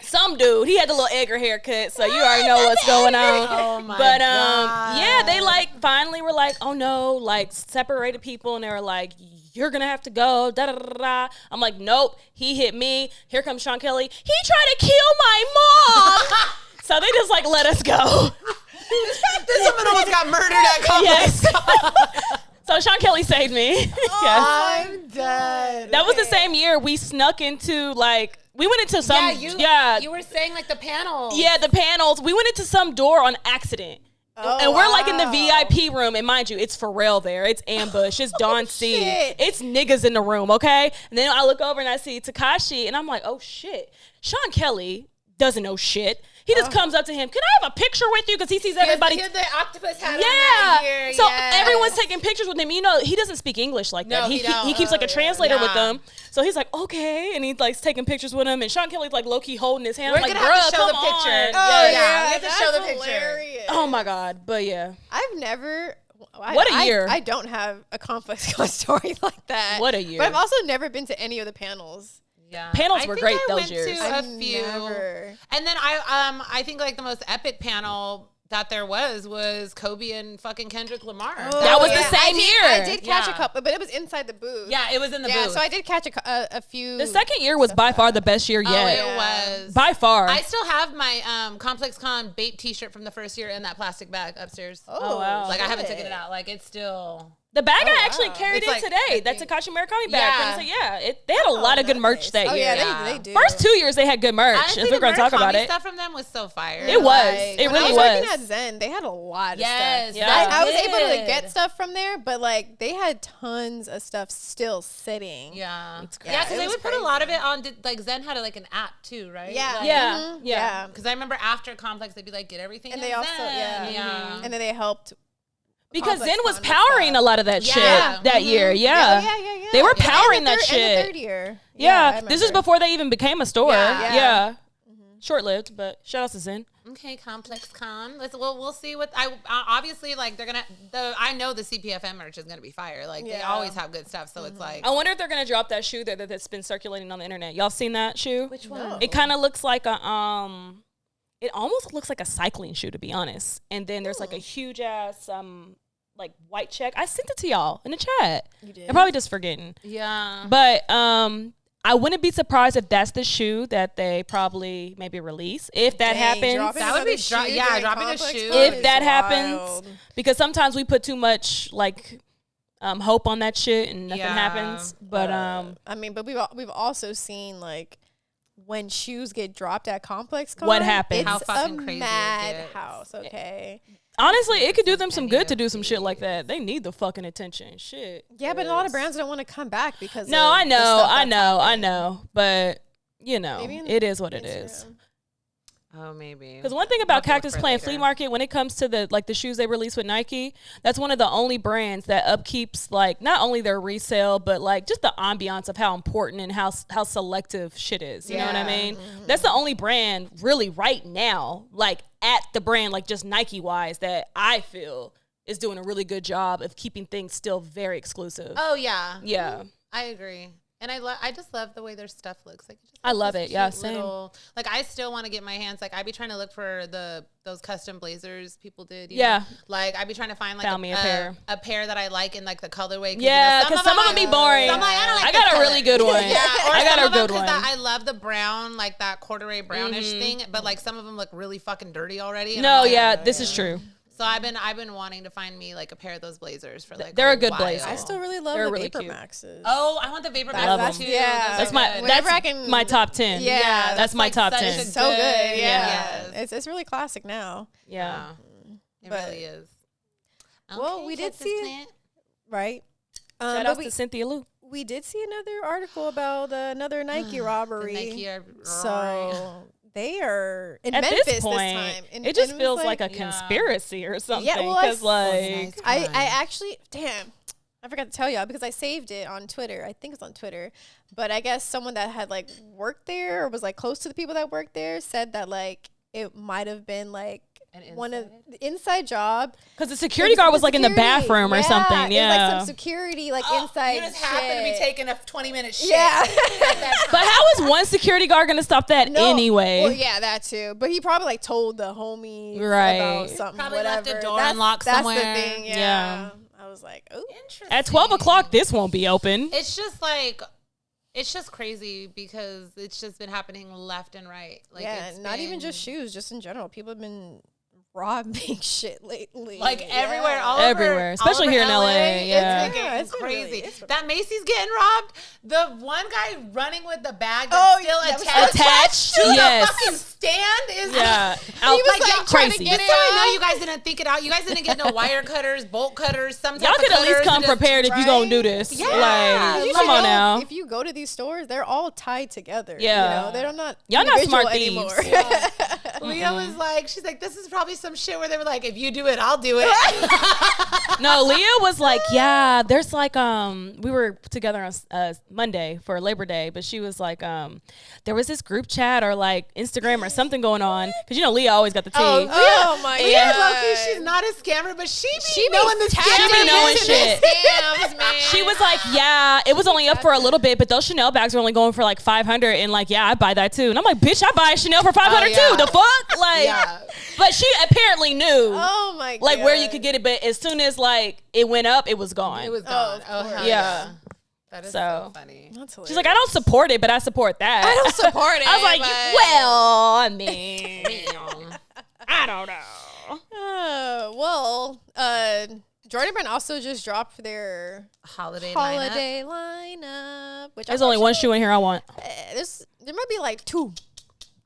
some dude. He had the little Edgar haircut, so you already know what's going on. Oh my God. Yeah, they like finally were like, oh no, like separated people, and they were like, you're gonna have to go. Da da da da. I'm like, nope. He hit me. Here comes Sean Kelly. He tried to kill my mom. So they just like let us go. This woman almost got murdered at Complex. Yes. So Sean Kelly saved me. I'm dead. That was the same year we snuck into like we went into some you were saying like the panels. Yeah, the panels. We went into some door on accident. And we're like in the VIP room, and mind you, it's Pharrell there. It's ambush. It's Don C. It's niggas in the room, okay? And then I look over and I see Tekashi, and I'm like, oh shit. Sean Kelly doesn't know shit. He just comes up to him. Can I have a picture with you? Because he sees everybody. He had the octopus hat on that year. So everyone's taking pictures with him. You know, he doesn't speak English like that. He keeps like a translator with them. So he's like, okay. And he's like taking pictures with him. And Sean Kelly's like low-key holding his hand. We're I'm like, going to have to show the come picture. on. Oh, yeah. We have to show the hilarious. picture. Oh, my God. But, yeah. I've never... What a year. I don't have a Complex Con story like that. What a year. But I've also never been to any of the panels. Yeah. Panels were great those years. I went to a few. And then I think like the most epic panel that there was Kobe and fucking Kendrick Lamar. Oh, that was the same year. I did catch a couple, but it was inside the booth. Yeah, it was in the booth. Yeah, so I did catch a few. The second year was by far the best year yet. Oh, it was. By far. I still have my Complex Con Bape t-shirt from the first year in that plastic bag upstairs. Oh, wow. Like I haven't taken it out. Like it's still... The bag I actually carried in today. That Tekashi Murakami bag. They had a lot of good merch that year. Yeah, they do. First 2 years they had good merch. Honestly, if we're going to talk about it. Stuff from them was so fire. It was. It really was. Working at Zen, they had a lot of stuff. Yeah. I was able to get stuff from there, but like they had tons of stuff still sitting. Yeah. It's crazy. Yeah, because they would put a lot of it on. Like Zen had like an app too, right? Yeah. Like, Yeah. Because I remember after Complex, they'd be like, get everything. And on they also Zen. and then they helped. Because Zen was powering a lot of that shit that year. Yeah. They were powering that shit. In the third year. Yeah. This is before they even became a store. Yeah. Short-lived, but shout out to Zen. Okay, Complex Con. We'll see what obviously like they're gonna. I know the CPFM merch is gonna be fire. Like they always have good stuff, so it's like. I wonder if they're gonna drop that shoe that's been circulating on the internet. Y'all seen that shoe? Which one? No. It kind of looks like a It almost looks like a cycling shoe, to be honest. And then there's like a huge ass like white check. I sent it to y'all in the chat. You did. I'm probably just forgetting. Yeah. But I wouldn't be surprised if that's the shoe that they probably maybe release. If that happens. That would be dropping a shoe. If that happens. Because sometimes we put too much like hope on that shit and nothing happens. But I mean, but we've also seen like when shoes get dropped at Complex Con, what happens? It's how fucking a crazy madhouse. Okay. Honestly, it could do them some good to do some shit like that. They need the fucking attention. Shit. Yeah, but a lot of brands don't want to come back because no, I know. But you know, it is what it is. Oh, maybe. Because one thing about Cactus Plant Flea Market, when it comes to the shoes they release with Nike, that's one of the only brands that upkeeps like not only their resale, but like just the ambiance of how important and how selective shit is. You know what I mean? Mm-hmm. That's the only brand really right now, like at the brand, like just Nike wise, that I feel is doing a really good job of keeping things still very exclusive. Oh yeah, yeah, I agree. And I just love the way their stuff looks. Like I love it. Yeah, same. Like I still want to get my hands. Like I'd be trying to look for those custom blazers people did. You know? Like I'd be trying to find like a pair that I like in like the colorway. Yeah, because some of them be boring. I'm like, I got a really good one. Yeah, or I got a good one. I love the brown, like that corduroy brownish thing. But like some of them look really fucking dirty already. No, yeah, this is true. So I've been wanting to find me like a pair of those blazers for like they're a good blazer. I still really love the Vapor Maxes. Oh, I want the Vapor Maxes too. Yeah, that's my top 10. Yeah, that's my top 10. So good. Yeah, it's really classic now. Yeah, it really is. Well, we did see it, right? Shout out to Cynthia Lou. We did see another article about another Nike robbery. So. They are in Memphis this time. It just feels like a conspiracy or something. Yeah, because I actually, I forgot to tell y'all because I saved it on Twitter. I think it's on Twitter. But I guess someone that had like worked there or was like close to the people that worked there said that like it might have been like one of the inside job because the security guard was like in the bathroom or something. Yeah, it was like some security like inside. You just happened to be taking a 20-minute shit. Yeah, but how is one security guard gonna stop that anyway? Well, yeah, that too. But he probably like told the homies about something. Probably whatever. left a door unlocked somewhere. That's the thing. Yeah. I was like, oh, interesting. At 12 o'clock, this won't be open. It's just like. It's just crazy because it's just been happening left and right. Like not even just shoes, just in general. People have been robbing shit lately. Like everywhere, all over, especially here in LA. Yeah. It's crazy. That Macy's getting robbed. The one guy running with the bag that's still attached to the fucking stand is he was like crazy. To get it I know you guys didn't think it out. You guys didn't get no wire cutters, bolt cutters, some type y'all could at least come prepared if you gonna do this. Yeah. Like, come on now. If you go to these stores, they're all tied together. Yeah. You know, they're not y'all not smart anymore. thieves. Yeah. Leah was like, she's like, this is probably some shit where they were like, if you do it, I'll do it. No, Leah was like, yeah, there's like, we were together on Monday for Labor Day, but she was like, there was this group chat or like Instagram or something going on. Cause you know, Leah always got the tea. Oh my God. Leah low-key, she's not a scammer, but she be knowing the scams. She be knowing shit. Scams, man. She was like, yeah, it was only up for a little bit, but those Chanel bags were only going for like $500. And like, yeah, I buy that too. And I'm like, bitch, I buy a Chanel for $500 too. The fuck? Like, but she apparently knew. Oh my God. Like where you could get it. But as soon as like it went up, it was gone. It was gone. Yeah. That is so funny. That's hilarious. She's like, I don't support it, but I support that. I don't support it. I was like, well, I mean, I don't know. Jordan Brand also just dropped their holiday lineup. Which there's only one shoe in here I want. There might be like two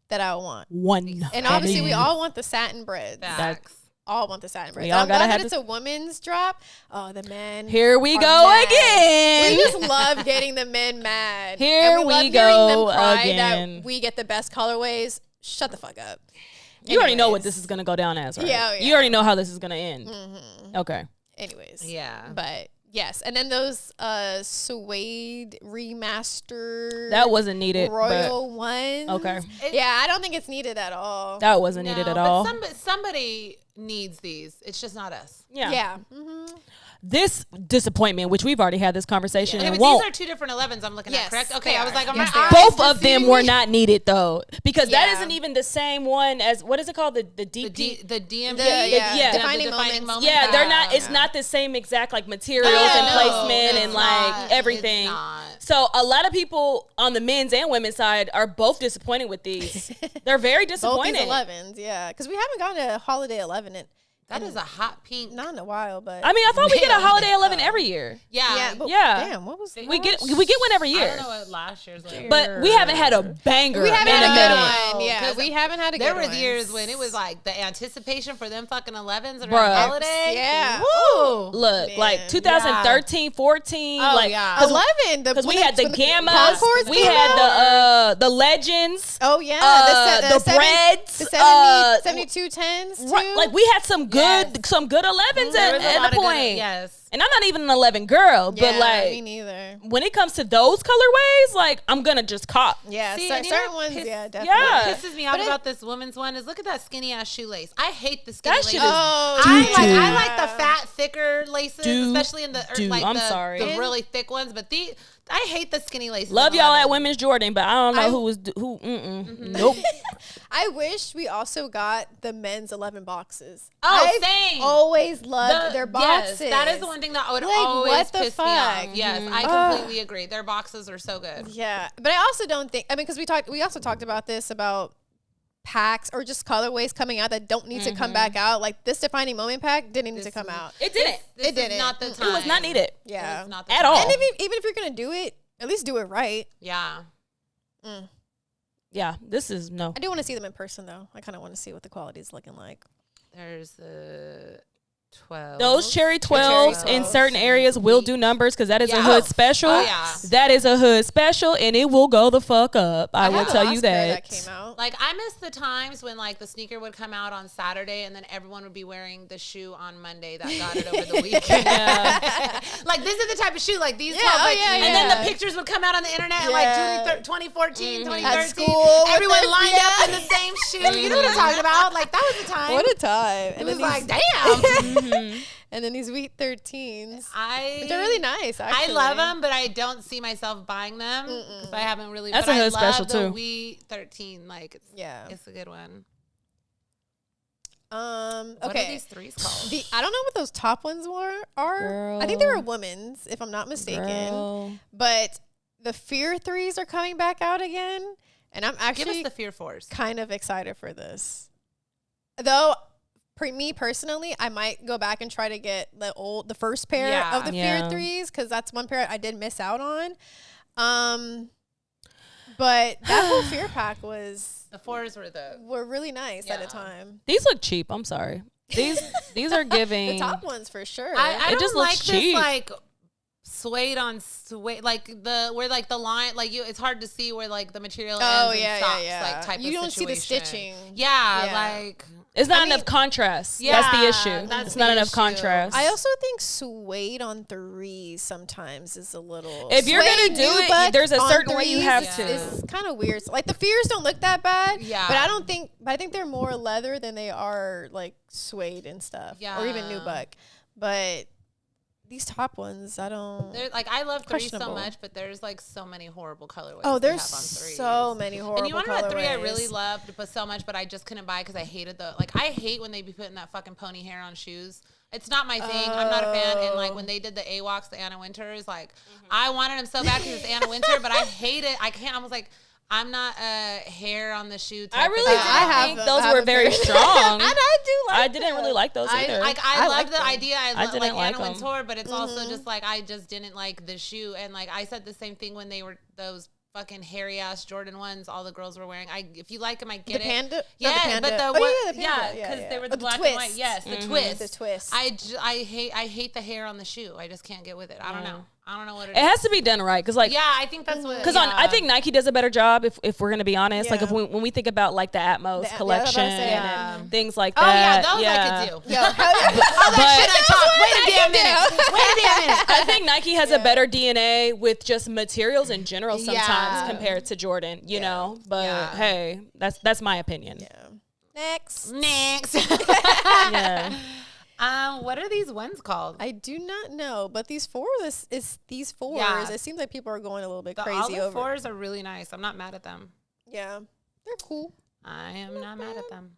that I want. One. And obviously we all want the satin breads. Facts. All want the satin breads. We all gotta have it's a woman's drop. Oh, the men. Here we go mad. Again. We just love getting the men mad. Here and we go them cry again. That we get the best colorways. Shut the fuck up. You already know what this is gonna go down as, right? Yeah. You already know how this is gonna end. Mm-hmm. Okay. Anyways. Yeah. But yes, and then those suede remastered that wasn't needed. royal ones. Okay. Yeah, I don't think it's needed at all. That wasn't needed at all. But somebody needs these. It's just not us. Yeah. Mm-hmm. This disappointment, which we've already had this conversation, Okay, and but won't. these are 2 different 11s I'm looking at, correct? Okay, they I was are. like, Yes, my eyes Both of them deceiving were me? not needed though, because that Yeah. isn't even the same one as what is it called, the DP, The DMP, yeah. Defining moments. Yeah, they're not. It's not the same exact like materials and placement and like everything. So a lot of people on the men's and women's side are both disappointed with these. They're very disappointed. Both these 11s, yeah, because we haven't gotten a holiday 11 in. That is a hot pink. Not in a while, but I mean, I thought we get a holiday 11 every year. Yeah. but Yeah. Damn, what was We get one every I year. don't know what last year's was. But we haven't had a banger. We haven't in had a a good minute. one. Yeah, we haven't had a good There one. was years when it was like the anticipation for them fucking 11s around Bruh. holiday. Yeah. Woo. Look, Man. like 2013, 14, Oh, like yeah. 11. because we had the Gammas, Concords we came had out. the Legends. Oh yeah, the breads, the 70, 72 10s too. Right, like we had some good 11s There was a lot at of a good- point. yes. And I'm not even an 11 girl, but me like neither. when it comes to those colorways, like I'm gonna just cop. Yeah, See, and you certain know, ones, piss- yeah, definitely. Yeah. What pisses me off about this woman's one is look at that skinny ass shoelace. I hate the skinny That laces. shit is I like the fat, thicker laces, Dude, especially in the like I'm the, sorry. the really thick ones. But I hate the skinny laces. Love in y'all 11. at Women's Jordan, but I don't know who was who. Nope. I wish we also got the men's 11 boxes. Oh, I've same. always loved their boxes. Yes, that is the one thing that would Like, always what the piss me off. fuck? Yes, I completely agree. Their boxes are so good. Yeah, but I also don't think. I mean, because we also talked about this about packs or just colorways coming out that don't need to come back out. Like this defining moment pack didn't need to come out. It didn't. This It didn't. is not the time. It was not needed. Yeah, It was not the At time. all. And even if you're gonna do it, at least do it right. Yeah. Yeah, this is no. I do want to see them in person though. I kind of want to see what the quality is looking like. There's the 12. Those cherry 12s in certain areas will do numbers because that is a hood special. Oh, yeah. That is a hood special, and it will go the fuck up. I will have a tell last you pair that. came out. Like, I miss the times when, like, the sneaker would come out on Saturday and then everyone would be wearing the shoe on Monday that got it over the weekend. Like, this is the type of shoe, like, these 12, like, and then the pictures would come out on the internet, like, 2014, 2013. At school. Everyone lined up in the same shoe. You know what I'm talking about? Like, that was the time. What a time! It was like, damn. And then these wheat 13s. But they're really nice, actually. I love them, but I don't see myself buying them because I haven't really. That's but a hood I love special, the too. Wheat 13, like it's a good one. Okay. What are these threes called? I don't know what those top ones are. I think they were women's, if I'm not mistaken. Girl. But the Fear 3s are coming back out again, and I'm Give actually us the Fear 4s. kind of excited for this. Though, me personally, I might go back and try to get the first pair of the Fear 3s because that's one pair I did miss out on. But that whole Fear pack was The 4s were really nice at a time. These look cheap. I'm sorry. These are giving. The top ones for sure. I It don't just like looks this cheap. like suede on suede, like where like the line, like it's hard to see where like the material ends and stops, like type you of don't see the situation. stitching. Yeah, like It's not enough contrast. Yeah, that's the issue. that's It's the not enough issue. contrast. I also think suede on 3s sometimes is a little. If you're gonna suede do it, nubuck there's a on certain way you 3s have to. It's kind of weird. Like the Fears don't look that bad. Yeah. But I think they're more leather than they are like suede and stuff. Yeah. Or even nubuck. But these top ones, I don't. like I love 3s so Questionable. much, but there's like so many horrible colorways. Oh, they there's have on 3s. so many horrible. And you want to know what 3 I colorways. really loved, but so much, but I just couldn't buy because I hated I hate when they be putting that fucking pony hair on shoes. It's not my thing. I'm not a fan. And like when they did the AWOCs, the Anna Winters, like I wanted them so bad because it's Anna Winter, but I hate it. I can't. I was like, I'm not a hair on the shoe type I of really guy. didn't think those were very strong. And I do like I didn't really like those either. I love like the them. idea. I didn't like like Anna them. Wintour, but it's also just like I just didn't like the shoe. And like I said the same thing when they were those fucking hairy ass Jordan ones all the girls were wearing. If you like them, I get The it. panda? Yeah, Not the panda. but the Oh, what, yeah, the yeah, panda. because Yeah, they were yeah. the Oh, the black and twist. white. Yes, the The twist. twist. I hate the hair on the shoe. I just can't get with it. I don't know. I don't know what it has to be done right because like Yeah, I think that's what. Because I think Nike does a better job if we're gonna be honest. Like Yeah. if when we think about like the Atmos collection and things like Oh yeah, that. those I could do. Yo, hell yeah. All that shit I talk. Wait a damn minute. Wait a damn minute. I think Nike has a better DNA with just materials in general sometimes Yeah. compared to Jordan, you know. But Yeah. hey, that's my opinion. Next. Next. Yeah. What what are these ones called? I do not know, but these fours, Yeah. it seems like people are going a little bit The crazy olive over. fours are really nice. I'm not mad at them. Yeah, they're cool. I am not mad at them.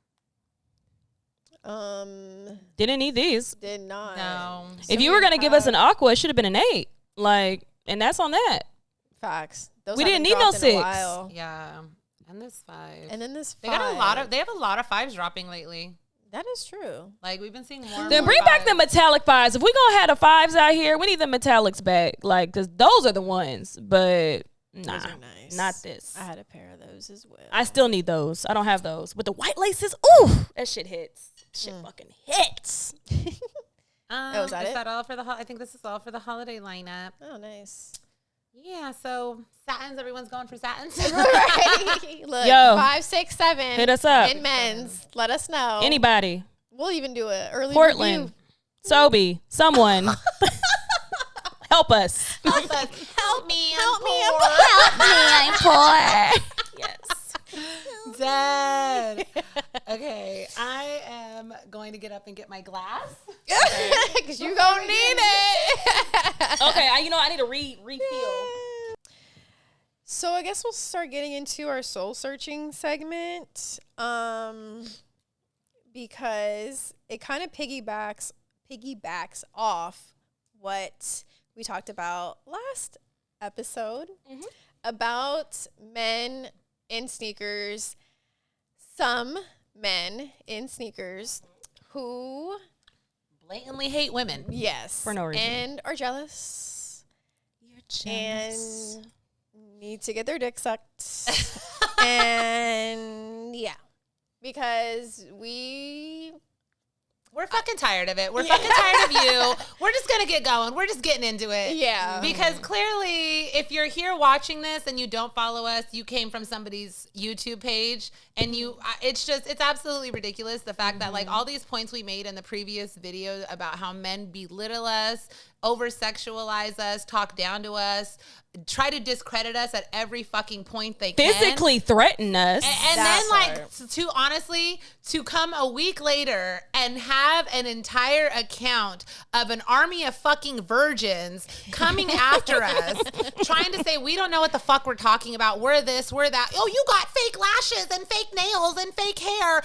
Didn't need these. Did not. No. If you were gonna give us an aqua, it should have been an 8. Like, and that's on that. Facts. Those We didn't haven't need no dropped in a 6. while. Yeah. And this 5. And then this 5. They have a lot of 5s dropping lately. That is true. Like, we've been seeing more. Then bring back the metallic 5s. If we gonna have the 5s out here, we need the metallics back. Like, cause those are the ones. But nah, Those are nice. not this. I had a pair of those as well. I still need those. I don't have those. With the white laces, ooh, that shit hits. Shit fucking hits. Was that is it? that all for the? I think this is all for the holiday lineup. Oh, nice. Yeah. So satins. Everyone's going for satins. Right. Look, Yo. 5, 6, 7. Hit us up. In men's. Let us know. Anybody. We'll even do it early. Portland. Review. Sobe. Someone. Help us. Help us. Help me. Help me. I'm poor. Yes. Dead. Okay, I am going to get up and get my glass. Because you're going to need it. Okay, I need to refill. So I guess we'll start getting into our soul searching segment. Because it kind of piggybacks off what we talked about last episode about men in sneakers. Some men in sneakers who Blatantly hate women. yes, For no reason. and are jealous. You're jealous. And need to get their dick sucked. And yeah, because We're fucking tired of it. We're fucking tired of you. We're just going to get going. We're just getting into it. yeah, Because clearly, if you're here watching this and you don't follow us, you came from somebody's YouTube page, and it's absolutely ridiculous. The fact that like all these points we made in the previous video about how men belittle us, over-sexualize us, talk down to us, try to discredit us at every fucking point they can. Physically threaten us. And then, like, to honestly, to come a week later and have an entire account of an army of fucking virgins coming after us, trying to say we don't know what the fuck we're talking about. We're this, we're that. Oh, you got fake lashes and fake nails and fake hair.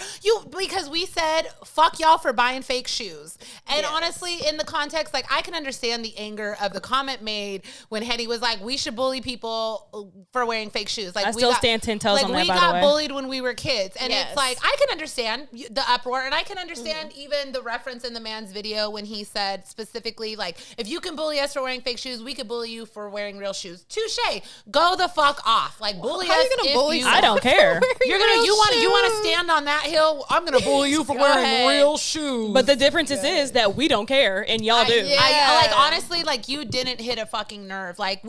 Because we said, fuck y'all for buying fake shoes. And honestly, in the context, like, I can understand the anger of the comment made when Henny was like, we should bully people for wearing fake shoes. Like, I still stand 10 toes on that, by the way. We got bullied when we were kids. And Yes. it's like, I can understand the uproar, and I can understand even the reference in the man's video when he said specifically, like, if you can bully us for wearing fake shoes, we could bully you for wearing real shoes. Touche. Go the fuck off. Like, bully How us are you gonna if bully you I don't care. you want to stand on that hill? I'm gonna bully you for wearing ahead. real shoes. But the difference is that we don't care and y'all do. Yeah. I like, honestly, like, you didn't hit a fucking nerve. Like,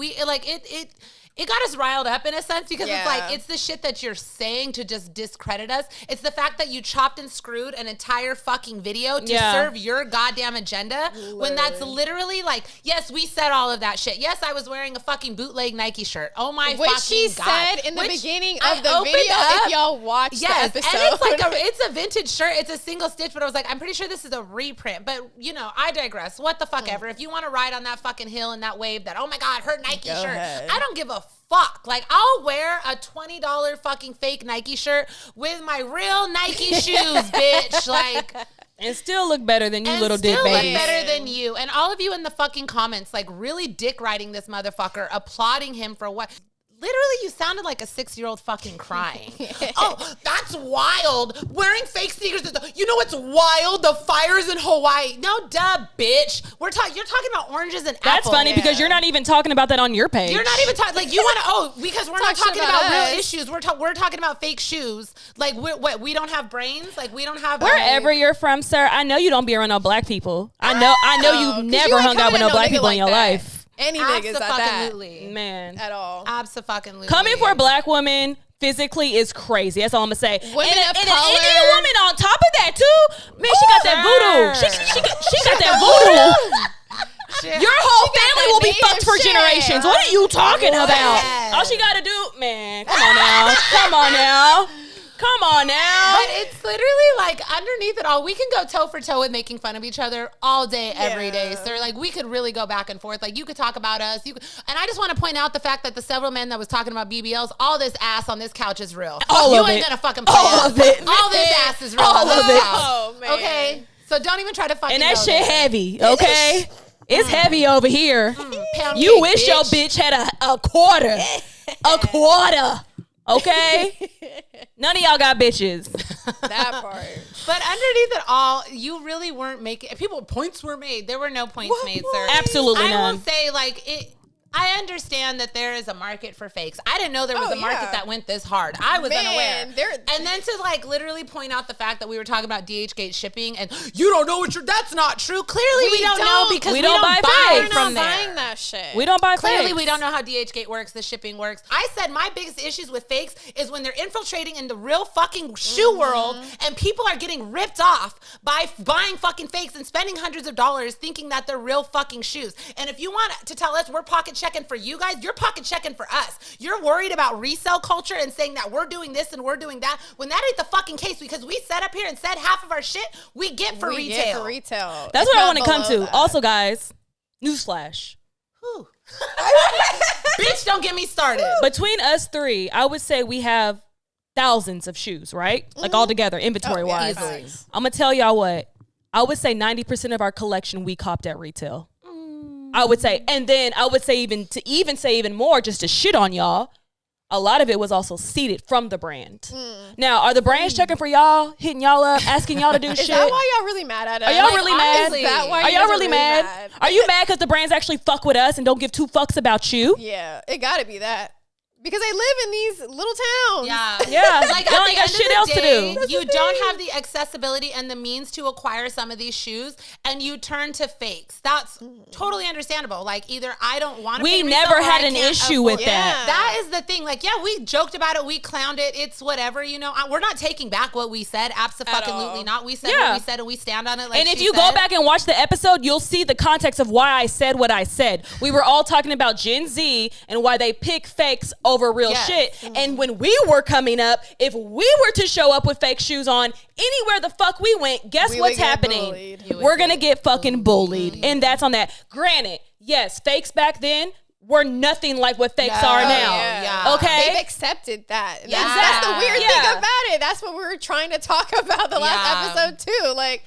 it got us riled up in a sense because it's like, it's the shit that you're saying to just discredit us. It's the fact that you chopped and screwed an entire fucking video to serve your goddamn agenda when that's literally like, yes, we said all of that shit. Yes, I was wearing a fucking bootleg Nike shirt. Oh my fucking God. Which she said in the beginning of the opened video, up. if y'all watched the episode. And it's a vintage shirt. It's a single stitch, but I was like, I'm pretty sure this is a reprint. But, I digress. What the fuck ever. If you want to ride on that fucking hill and that wave that, oh my God, her Nike shirt. Ahead. I don't give a fuck. Like, I'll wear a $20 fucking fake Nike shirt with my real Nike shoes, bitch. Like, And still look better than you and little dick still look babies. better than you. And all of you in the fucking comments, like, really dick riding this motherfucker, applauding him for what? Literally, you sounded like a 6-year-old fucking crying. Oh, that's wild. Wearing fake sneakers. You know what's wild? The fires in Hawaii. No, duh, bitch. You're talking about oranges and That's apples. funny because you're not even talking about that on your page. You're not even talking, like, you want to, because we're not talking about us. real issues. We're talking about fake shoes. Like, we don't have brains? Like, we don't have. Wherever you're from, sir, I know you don't be around no black people. I know you've never you ain't hung out with coming no to black nigga people in like your that. life. Any niggas at that. Absolutely. Man. At all. Absolutely. Coming for a black woman physically is crazy. That's all I'm gonna say. Women of and color. an Indian woman on top of that too. Man, she got that voodoo. She got that voodoo. Your whole family will be native fucked for shit. generations. What are you talking about? All she gotta do, man. Come on now. Come on now. But it's literally like underneath it all, we can go toe for toe with making fun of each other all day, every day. So like we could really go back and forth. Like you could talk about us. And I just want to point out the fact that the several men that was talking about BBLs, all this ass on this couch is real. You ain't gonna fucking play all of it. All this ass is real. All of it. Oh, man. Okay. So don't even try to fucking. And that shit heavy, okay? It's heavy over here. You cake, wish your bitch had a quarter. A quarter. Okay? None of y'all got bitches. That part. But underneath it all, you really weren't making... Points were made. There were no points made, sir. Absolutely none. I will say, like, I understand that there is a market for fakes. I didn't know there was a market that went this hard. I was unaware. And then to like literally point out the fact that we were talking about DHgate shipping and you don't know that's not true. Clearly we don't know because we don't buy fakes from there. Buying that shit. We don't buy fakes. Clearly we don't know how DHgate works, the shipping works. I said my biggest issues with fakes is when they're infiltrating in the real fucking shoe world and people are getting ripped off by buying fucking fakes and spending hundreds of dollars thinking that they're real fucking shoes. And if you want to tell us we're pocket checking for you guys, you're pocket checking for us. You're worried about resale culture and saying that we're doing this and we're doing that when that ain't the fucking case because we sat up here and said half of our shit we get for retail. That's what I want to come to. That. Also, guys, newsflash. Bitch, don't get me started. Between us three, I would say we have thousands of shoes, right? Like all together, inventory-wise. I'm going to tell y'all what. I would say 90% of our collection we copped at retail. I would say, and then I would say even more, just to shit on y'all, a lot of it was also seeded from the brand. Now, are the brands checking for y'all, hitting y'all up, asking y'all to do shit? Is that why y'all really mad at us? Are y'all really mad? Is that why are y'all really mad? Are you mad because the brands actually fuck with us and don't give two fucks about you? Yeah, it gotta be that. Because they live in these little towns. Yeah. Like, y'all ain't got shit else to do. You don't have the accessibility and the means to acquire some of these shoes, and you turn to fakes. That's totally understandable. Like, either I don't want to pay resale, never had an issue with that. That is the thing. Like, yeah, we joked about it. We clowned it. It's whatever, you know. We're not taking back what we said. Absolutely not. We said what we said, and we stand on it like And if you go back and watch the episode, you'll see the context of why I said what I said. We were all talking about Gen Z and why they pick fakes over real shit. And when we were coming up, if we were to show up with fake shoes on anywhere the fuck we went, guess what's happening? We're gonna get fucking bullied. And that's on that. Granted, yes, fakes back then were nothing like what fakes are now. Okay? They've accepted that. That's the weird thing about it. That's what we were trying to talk about the last episode too. Like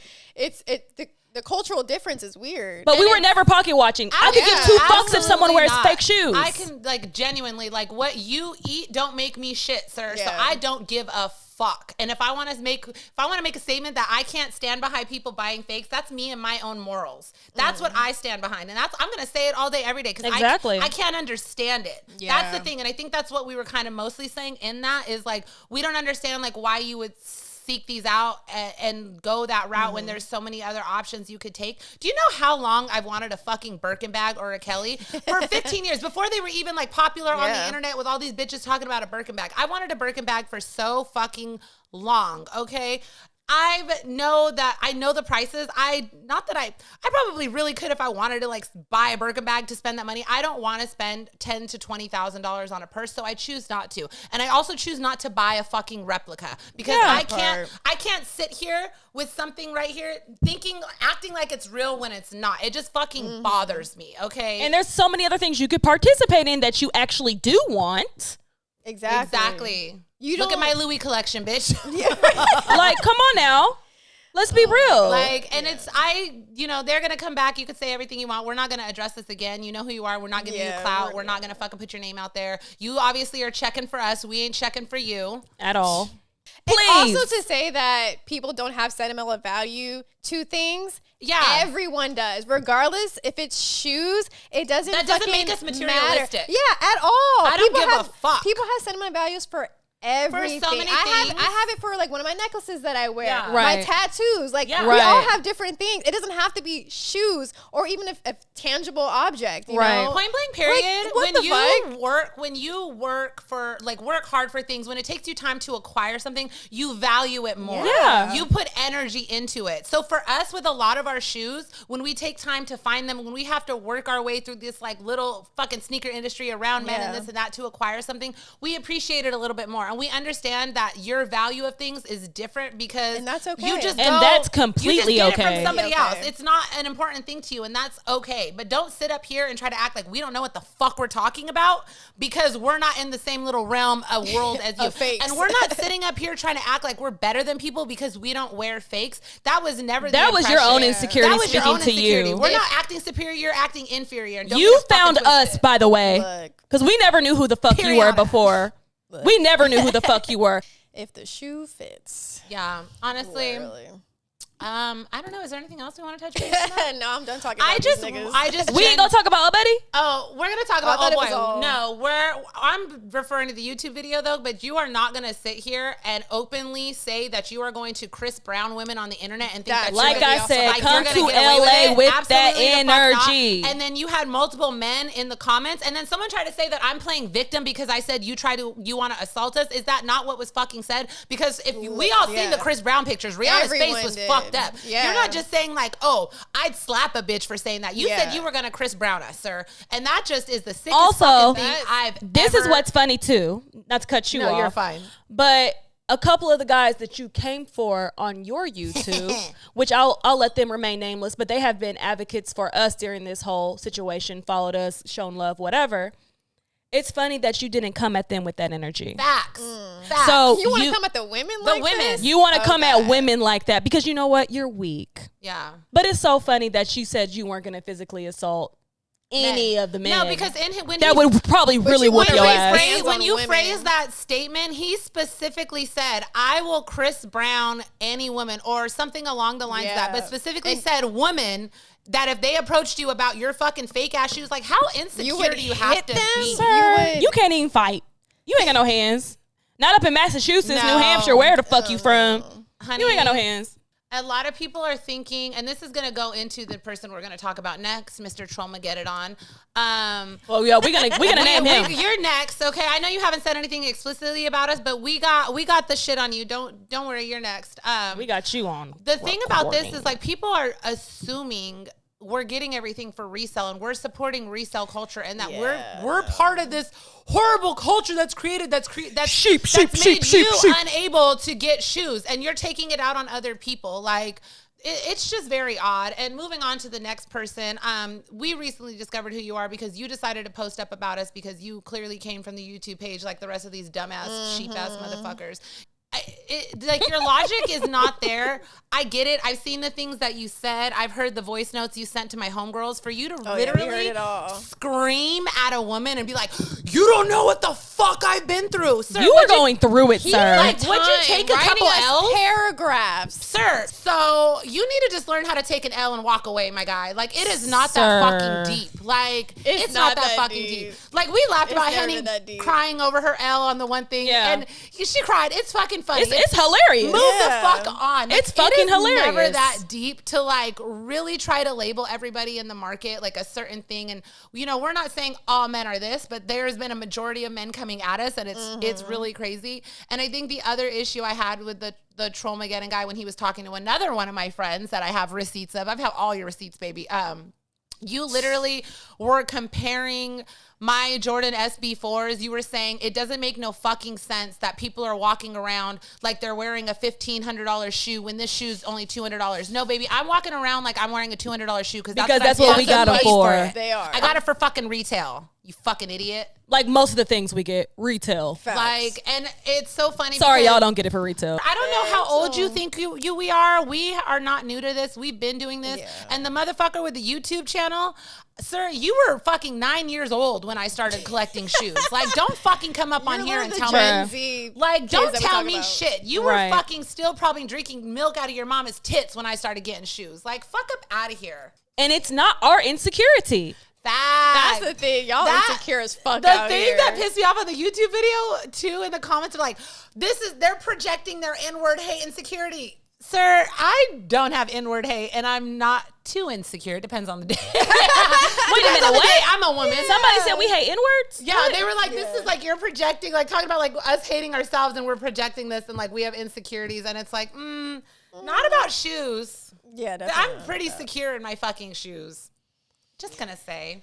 the cultural difference is weird. But we were never pocket watching. I could give two fucks if someone wears fake shoes. I can, like, genuinely, like, what you eat don't make me shit, sir. So I don't give a fuck. And if I want to make a statement that I can't stand behind people buying fakes, that's me and my own morals. That's what I stand behind. And I'm going to say it all day, every day, because I can't understand it. That's the thing. And I think that's what we were kind of mostly saying in that is, like, we don't understand, like, why you would seek these out and go that route when there's so many other options you could take. Do you know how long I've wanted a fucking Birkin bag or a Kelly? For 15 years, before they were even like popular on the internet with all these bitches talking about a Birkin bag. I wanted a Birkin bag for so fucking long, okay? I know the prices. I probably really could if I wanted to like buy a Birkin bag to spend that money. I don't want to spend $10,000 to $20,000 on a purse, so I choose not to. And I also choose not to buy a fucking replica because I can't sit here with something right here acting like it's real when it's not. It just fucking bothers me, okay? And there's so many other things you could participate in that you actually do want. Exactly. You look at my Louis collection, bitch. Like, come on now. Let's be real. Like, and they're going to come back. You could say everything you want. We're not going to address this again. You know who you are. We're not giving you clout. We're not going to fucking put your name out there. You obviously are checking for us. We ain't checking for you. At all. Please. And also to say that people don't have sentimental value to things. Yeah. Everyone does. Regardless if it's shoes, it doesn't make us materialistic. Matter. Yeah, at all. I don't give a fuck. People have sentimental values for everything. For so many things. I have it for like one of my necklaces that I wear. Yeah. My tattoos. Like we all have different things. It doesn't have to be shoes or even a tangible object. You know? Point blank period. Like, when you work hard for things, when it takes you time to acquire something, you value it more. Yeah. You put energy into it. So for us with a lot of our shoes, when we take time to find them, when we have to work our way through this like little fucking sneaker industry around men and this and that to acquire something, we appreciate it a little bit more. And we understand that your value of things is different because and that's okay. That's completely you just okay. It from somebody else. It's not an important thing to you, and that's okay. But don't sit up here and try to act like we don't know what the fuck we're talking about because we're not in the same little realm of world as you. And we're not sitting up here trying to act like we're better than people because we don't wear fakes. That was never that was your own insecurity speaking to you. We're not acting superior, you're acting inferior. You found us, by the way, because we never knew who the fuck you were before. We never knew who the fuck you were. If the shoe fits. Yeah, honestly. Literally. I don't know. Is there anything else we want to touch base on? No, I'm done talking about these niggas. We ain't gonna talk about Betty. Oh, we're gonna talk about No, I'm referring to the YouTube video though, but you are not gonna sit here and openly say that you are going to Chris Brown women on the internet and think that like I said, come to LA with that energy. And then you had multiple men in the comments, and then someone tried to say that I'm playing victim because I said you want to assault us. Is that not what was fucking said? Because if we all seen the Chris Brown pictures, Rihanna's face was fucked up. Yeah. You're not just saying like, oh, I'd slap a bitch for saying that. You said you were gonna Chris Brown us, sir, and that just is the sickest fucking thing This is what's funny too. Not to cut you off. No, you're fine. But a couple of the guys that you came for on your YouTube, which I'll let them remain nameless, but they have been advocates for us during this whole situation, followed us, shown love, whatever. It's funny that you didn't come at them with that energy. Facts. So you want to come at the women like this? You want to come at women like that because you know what? You're weak. Yeah. But it's so funny that you said you weren't going to physically assault any of the men. No, because that would probably really whoop your ass. When you phrase that statement, he specifically said, I will Chris Brown any woman or something along the lines of that, but specifically said woman. That if they approached you about your fucking fake ass shoes, like how insecure do you have to be? Sir, you can't even fight. You ain't got no hands. Not up in Massachusetts, New Hampshire, where the fuck you from? Honey, you ain't got no hands. A lot of people are thinking, and this is going to go into the person we're going to talk about next, Mr. Trollmageddon. Well, yeah, we're gonna name him. You're next, okay? I know you haven't said anything explicitly about us, but we got the shit on you. Don't worry, you're next. We got you on. The thing about this is like people are assuming we're getting everything for resale and we're supporting resale culture and that we're part of this horrible culture that's made you unable to get shoes and you're taking it out on other people. Like it's just very odd. And moving on to the next person, we recently discovered who you are because you decided to post up about us because you clearly came from the YouTube page like the rest of these dumbass sheep ass motherfuckers. Like your logic is not there. I get it. I've seen the things that you said. I've heard the voice notes you sent to my homegirls. For you to literally scream at a woman and be like, you don't know what the fuck I've been through. Sir, you were going through it, sir. Like, would you take a couple L's? Paragraphs. Sir, so you need to just learn how to take an L and walk away, my guy. Like, it is not that fucking deep. Like, it's not that fucking deep. Like, we laughed about Henny crying over her L on the one thing. Yeah. And she cried. It's fucking funny. It's hilarious. Move the fuck on. Like, it's fucking hilarious. Never that deep to like really try to label everybody in the market like a certain thing. And you know, we're not saying all men are this, but there's been a majority of men coming at us, and it's really crazy. And I think the other issue I had with the Trollmageddon guy when he was talking to another one of my friends that I have receipts of. I've had all your receipts, baby. You literally were comparing my Jordan SB4s. You were saying it doesn't make no fucking sense that people are walking around like they're wearing a $1,500 shoe when this shoe's only $200. No, baby, I'm walking around like I'm wearing a $200 shoe because that's what we got them for. They are. I got it for fucking retail. You fucking idiot. Like most of the things we get retail. Facts. Like, and it's so funny. Sorry, y'all don't get it for retail. I don't know how old you think we are. We are not new to this. We've been doing this. Yeah. And the motherfucker with the YouTube channel, sir, you were fucking 9 years old when I started collecting shoes. Like, don't fucking come up on here and tell me. Like, don't tell me shit. You were fucking still probably drinking milk out of your mama's tits when I started getting shoes. Like, fuck up out of here. And it's not our insecurity. That's the thing. Y'all insecure as fuck out here. The thing that pissed me off on the YouTube video, too, in the comments are like, they're projecting their N-word hate insecurity. Sir, I don't have N-word hate, and I'm not too insecure. It depends on the day. Wait a minute, what? I'm a woman. Yeah. Somebody said we hate N-words? Yeah, they were like, this is like you're projecting, like talking about like us hating ourselves, and we're projecting this, and like we have insecurities, and it's like, not about shoes. Yeah, definitely. I'm pretty secure in my fucking shoes. Just gonna say.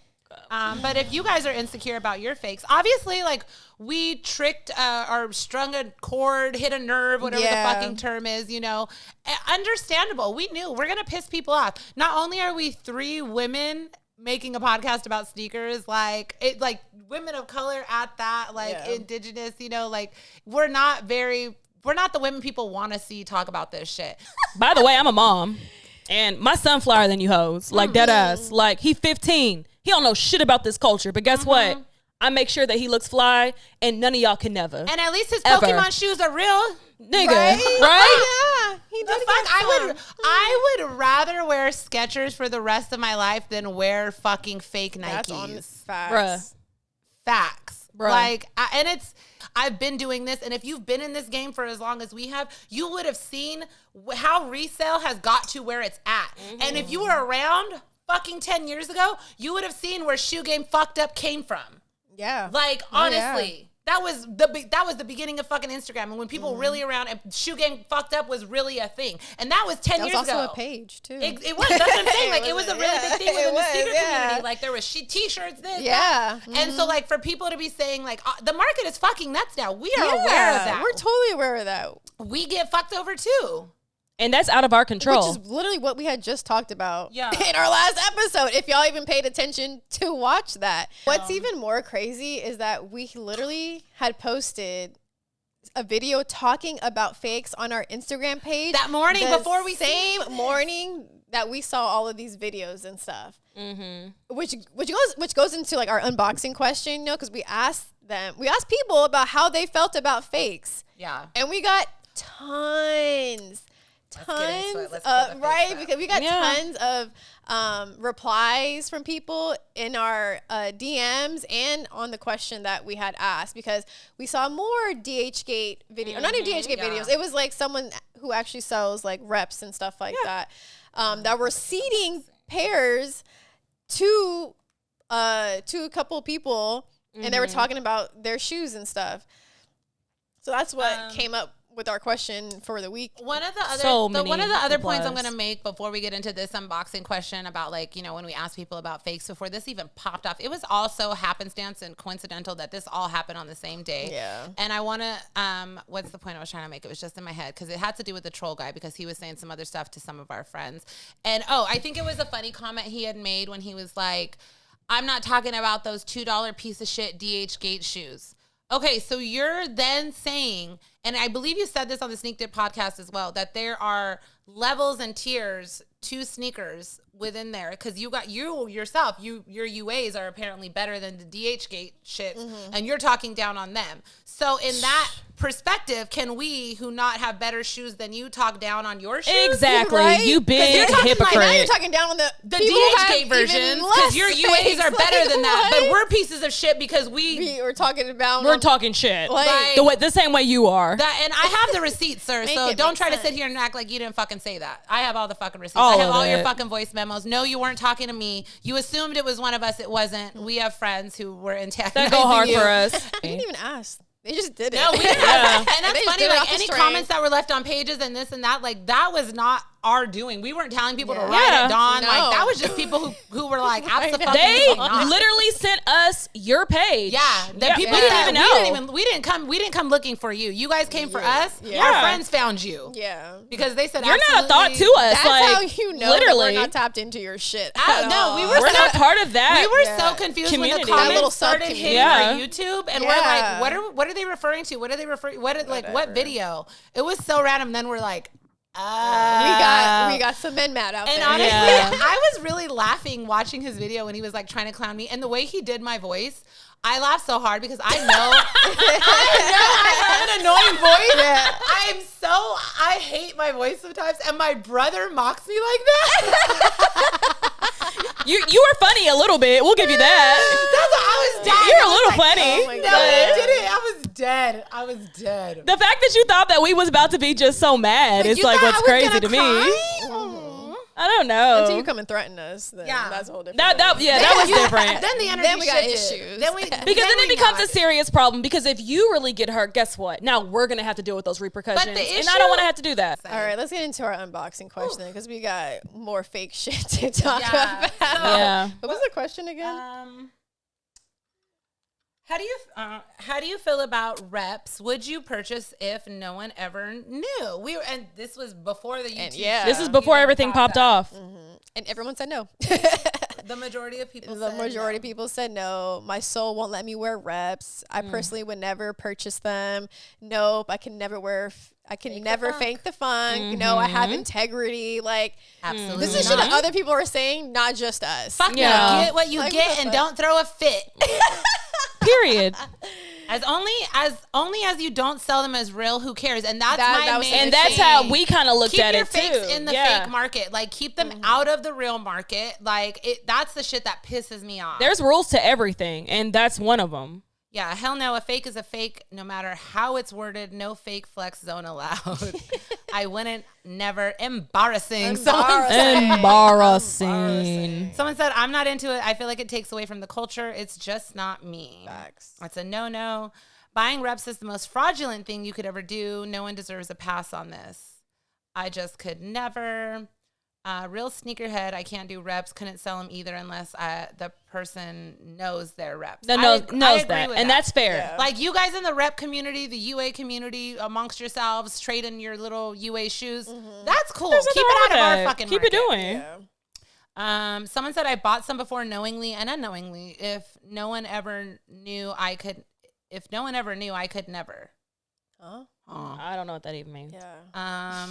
But if you guys are insecure about your fakes, obviously, like, we tricked or strung a cord, hit a nerve, whatever the fucking term is, you know. Understandable. We knew we're going to piss people off. Not only are we 3 women making a podcast about sneakers, like women of color at that, like indigenous, you know, like we're not the women people want to see talk about this shit. By the way, I'm a mom and my son flyer than you hoes, like dead ass. Like he 15. He don't know shit about this culture, but guess what? I make sure that he looks fly and none of y'all can never. And at least his Pokemon shoes are real. Nigga, right? Yeah. He did I would rather wear Skechers for the rest of my life than wear fucking fake Nikes. That's on facts. Bruh. Facts. Bruh. Like, I've been doing this, and if you've been in this game for as long as we have, you would have seen how resale has got to where it's at. And if you were around fucking 10 years ago, you would have seen where shoe game fucked up came from. Yeah. Like, honestly, that was the beginning of fucking Instagram. And when people were really around and shoe game fucked up was really a thing. And that was 10 years ago. That was also a page, too. It was. That's what I'm saying. Like, it was a really big thing within the sneaker community. Like, there was t-shirts, this, that. And so, like, for people to be saying, like, the market is fucking nuts now. We are aware of that. We're totally aware of that. We get fucked over, too. And that's out of our control. Which is literally what we had just talked about in our last episode. If y'all even paid attention to watch that. What's even more crazy is that we literally had posted a video talking about fakes on our Instagram page. That morning before we same morning that we saw all of these videos and stuff. Which goes into like our unboxing question, you know, because we asked people about how they felt about fakes. Yeah. And we got tons of, right? Because we got tons of replies from people in our DMs and on the question that we had asked, because we saw more DHgate video, not even DHgate videos. It was like someone who actually sells like reps and stuff like that, that were seeding pairs to a couple people, and they were talking about their shoes and stuff. So that's what came up with our question for the week. One of the other points I'm going to make before we get into this unboxing question about, like, you know, when we ask people about fakes before this even popped off, it was also happenstance and coincidental that this all happened on the same day. Yeah. And I want to, what's the point I was trying to make? It was just in my head because it had to do with the troll guy, because he was saying some other stuff to some of our friends. And, I think it was a funny comment he had made when he was like, I'm not talking about those $2 piece of shit DHgate shoes. Okay, so you're then saying, and I believe you said this on the Sneak Dip podcast as well, that there are levels and tiers to sneakers within there, because you got your UAs are apparently better than the DHgate shit, and you're talking down on them. So in that perspective, can we, who not have better shoes than you, talk down on your shoes? Exactly. Right? You big hypocrite. Like, now you're talking down on the DHgate versions, because your UAs are better than that, but we're pieces of shit because we're talking about talking shit. Like, the same way you are. And I have the receipts, sir, so don't try to sit here and act like you didn't fucking say that. I have all the fucking receipts. I have all your fucking voice memos. No, you weren't talking to me. You assumed it was one of us. It wasn't. We have friends who were antagonizing that go hard for us. I didn't even ask. They just did it. No, we didn't ask. And that's funny. Like, any comments that were left on pages and this and that, like, that was not our doing. We weren't telling people to write it down. No. Like, that was just people who were like, they literally sent us your page. People didn't even know. We didn't come looking for you. You guys came for us. Our friends found you. Because they said, you're not a thought to us. That's like, how you know literally we're not tapped into your shit. No, we're not part of that. We were so confused when the comments started hitting our YouTube, and we're like, what are they referring to? What video? It was so random. Then we're like, we got some men mad out there. And honestly, I was really laughing watching his video when he was like trying to clown me, and the way he did my voice, I laughed so hard because I know I have an annoying voice. I hate my voice sometimes, and my brother mocks me like that. You were funny a little bit. We'll give you that. That's what I was dying. You're a little funny. Oh my God. No, I didn't. I was dead. The fact that you thought that we was about to be just so mad is like what's crazy to me. I don't know. Until you come and threaten us, then that's a whole different that was different. Then the energy then we got issues. Because then it becomes a serious problem. Because if you really get hurt, guess what? Now we're gonna have to deal with those repercussions, and I don't want to have to do that. All right, let's get into our unboxing question because we got more fake shit to talk about. What was the question again? How do you feel about reps? Would you purchase if no one ever knew? And this was before the YouTube. This is before everything popped off. And everyone said no. The majority of people. Of people said no. My soul won't let me wear reps. I personally would never purchase them. Nope. I can never wear. I can never fake the funk. No, I have integrity. Like, absolutely. This is shit that other people are saying, not just us. Fuck yeah. Get what you get and don't throw a fit. Period. As only as you don't sell them as real, who cares? And that's my main and that's how we kind of looked at it too. Keep your fakes in the fake market. Like, keep them out of the real market. Like, that's the shit that pisses me off. There's rules to everything, and that's one of them. Yeah, hell no. A fake is a fake, no matter how it's worded. No fake flex zone allowed. I wouldn't, never. Embarrassing. Embarrassing. Someone said, I'm not into it. I feel like it takes away from the culture. It's just not me. Facts. That's a no-no. Buying reps is the most fraudulent thing you could ever do. No one deserves a pass on this. I just could never. Real sneakerhead, I can't do reps. Couldn't sell them either unless the person knows their reps. Knows that, and that's fair. Yeah. Like, you guys in the rep community, the UA community, amongst yourselves, trading your little UA shoes. That's cool. Keep it out of our fucking market. Keep it doing. Yeah. Someone said I bought some before knowingly and unknowingly. If no one ever knew, I could never. Huh? I don't know what that even means. Yeah.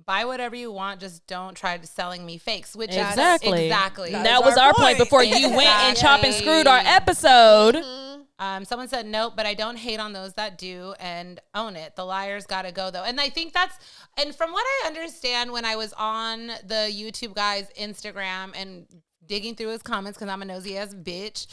Buy whatever you want, just don't try selling me fakes. Which exactly. That was our point before you went and chop and screwed our episode. Someone said nope, but I don't hate on those that do and own it. The liars gotta go though, and I think and from what I understand, when I was on the YouTube guy's Instagram and digging through his comments because I'm a nosy ass bitch.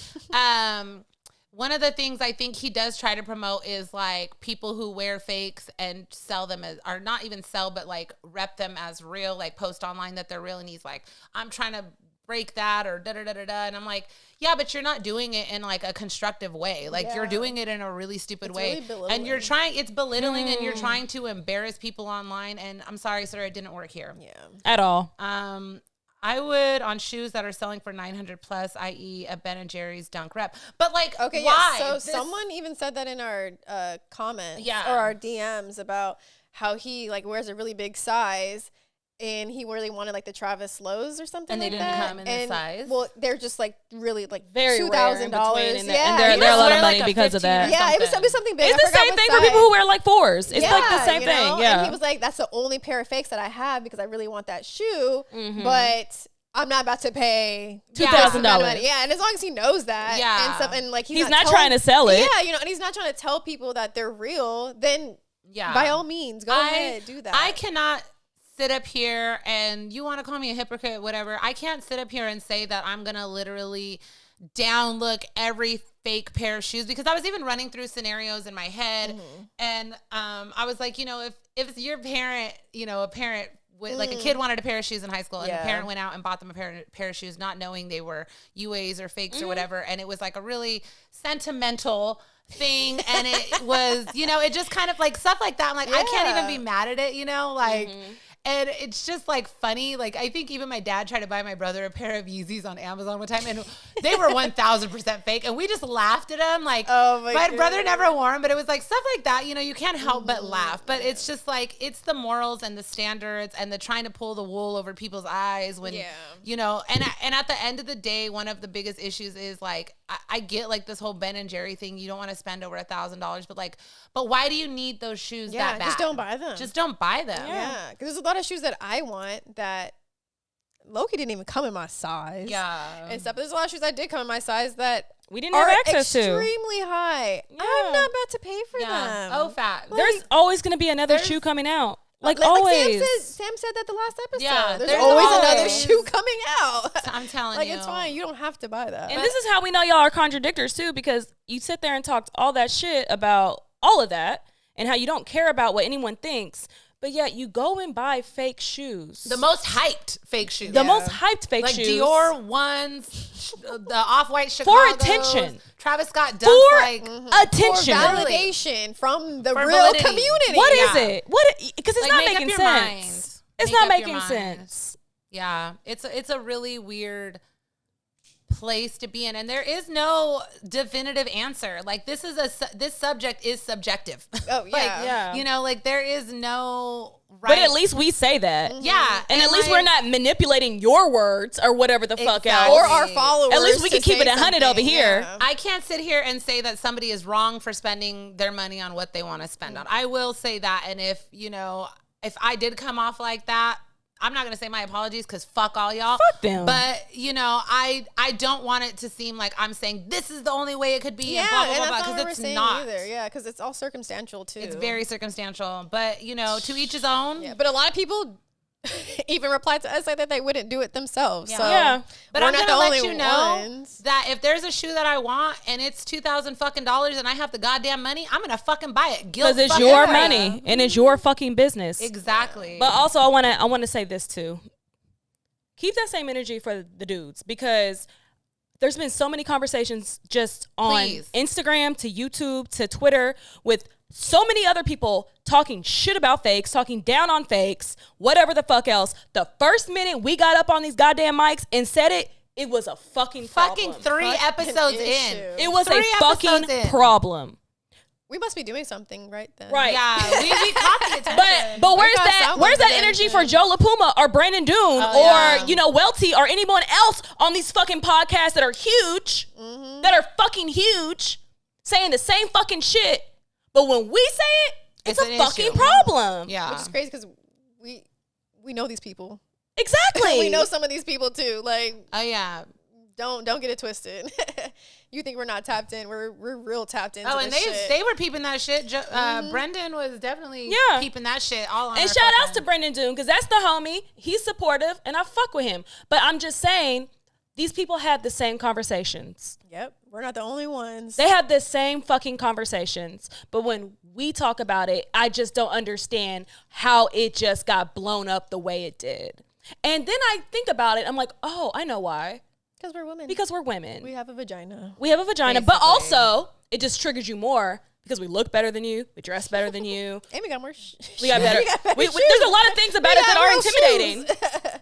One of the things I think he does try to promote is like people who wear fakes and sell them or not even sell, but like rep them as real, like post online that they're real. And he's like, I'm trying to break that or da-da-da-da-da. And I'm like, yeah, but you're not doing it in like a constructive way. Like you're doing it in a really stupid way. Really and it's belittling and you're trying to embarrass people online. And I'm sorry, sir, it didn't work here. Yeah. At all. I would on shoes that are selling for 900 plus, i.e. a Ben & Jerry's Dunk Rep. But like, why? Yeah, so someone even said that in our comments or our DMs about how he like wears a really big size and he really wanted like the Travis Lowe's or something. And they like didn't that. come in this size. Well, they're just like really like very $2,000. And they're a lot of money because of that. Yeah, it was something big. It's the same thing for people who wear like fours. It's like the same thing. Yeah. And he was like, that's the only pair of fakes that I have because I really want that shoe, but I'm not about to pay $2,000. Yeah, and as long as he knows that, and stuff, and like he's not trying to sell it. Yeah, and he's not trying to tell people that they're real. Then by all means, go ahead, do that. I cannot sit up here and you want to call me a hypocrite, whatever. I can't sit up here and say that I'm gonna literally down look every fake pair of shoes because I was even running through scenarios in my head, and I was like, if your parent, a parent. Like a kid wanted a pair of shoes in high school and the parent went out and bought them a pair of shoes not knowing they were UAs or fakes or whatever, and it was like a really sentimental thing and it was it just kind of like stuff like that. I'm like I can't even be mad at it like and it's just like funny. Like I think even my dad tried to buy my brother a pair of Yeezys on Amazon one time and they were 1000% fake and we just laughed at them like my brother never wore them, but it was like stuff like that you can't help but laugh. But it's just like it's the morals and the standards and the trying to pull the wool over people's eyes when and at the end of the day, one of the biggest issues is like I get like this whole Ben & Jerry thing. You don't want to spend over $1,000, but why do you need those shoes that bad? Just don't buy them. Just don't buy them. Yeah, because there's a lot of shoes that I want that Loki didn't even come in my size. Yeah. And stuff. There's a lot of shoes that did come in my size that we didn't have access to. Extremely high. Yeah. I'm not about to pay for them. Oh, fat. There's always going to be another shoe coming out. Like always. Sam said that the last episode. Yeah, there's always another shoe coming out. I'm telling you. Like, it's fine. You don't have to buy that. And this is how we know y'all are contradictors, too, because you sit there and talk all that shit about all of that and how you don't care about what anyone thinks. But yet you go and buy fake shoes. The most hyped fake shoes. The most hyped fake shoes. Like Dior ones, the Off-White Chicago. For attention. Travis Scott dunks attention. For validation from the real validity. community. What is it? Because it's not making sense. It's not making sense. Yeah. It's a really weird place to be in, and there is no definitive answer. Like this subject is subjective. Oh yeah. You know, like there is no right. But at least we say that. Yeah. And at least we're not manipulating your words or whatever the fuck else. Or our followers. At least we can keep it 100 over here. Yeah. I can't sit here and say that somebody is wrong for spending their money on what they want to spend on. I will say that, and if I did come off like that, I'm not going to say my apologies because fuck all y'all. Fuck them. But, I don't want it to seem like I'm saying this is the only way it could be. Yeah, and blah, blah, blah, and because it's not. Either. Yeah, because it's all circumstantial too. It's very circumstantial. But, to each his own. Yeah, but a lot of people even replied to us like that they wouldn't do it themselves. Yeah. So yeah. But I'm going to let you know that if there's a shoe that I want and it's $2,000 fucking and I have the goddamn money, I'm going to fucking buy it. Because it's your money and it's your fucking business. Exactly. But also I want to say this too. Keep that same energy for the dudes, because there's been so many conversations just on Instagram to YouTube to Twitter with so many other people talking shit about fakes, talking down on fakes, whatever the fuck else. The first minute we got up on these goddamn mics and said it, it was a fucking problem. Fucking 3 episodes in. It was a fucking problem. We must be doing something right then. Right. Yeah, we caught the attention. But where's that energy for Joe LaPuma or Brandon Dune or Welty or anyone else on these fucking podcasts that are huge, that are fucking huge, saying the same fucking shit? But when we say it, it's a fucking problem. Yeah. Which is crazy because we know these people. Exactly. We know some of these people too. Like, oh yeah. Don't get it twisted. You think we're not tapped in? We're real tapped into. Oh, and they were peeping that shit. Brendan was definitely peeping that shit all on. And shout outs to Brendan Dune, because that's the homie. He's supportive, and I fuck with him. But I'm just saying, these people had the same conversations. Yep, we're not the only ones. They had the same fucking conversations. But when we talk about it, I just don't understand how it just got blown up the way it did. And then I think about it. I'm like, oh, I know why. Because we're women. We have a vagina. Basically. But also, it just triggers you more because we look better than you, we dress better than you. And we got more we got better. There's a lot of things about it that are intimidating.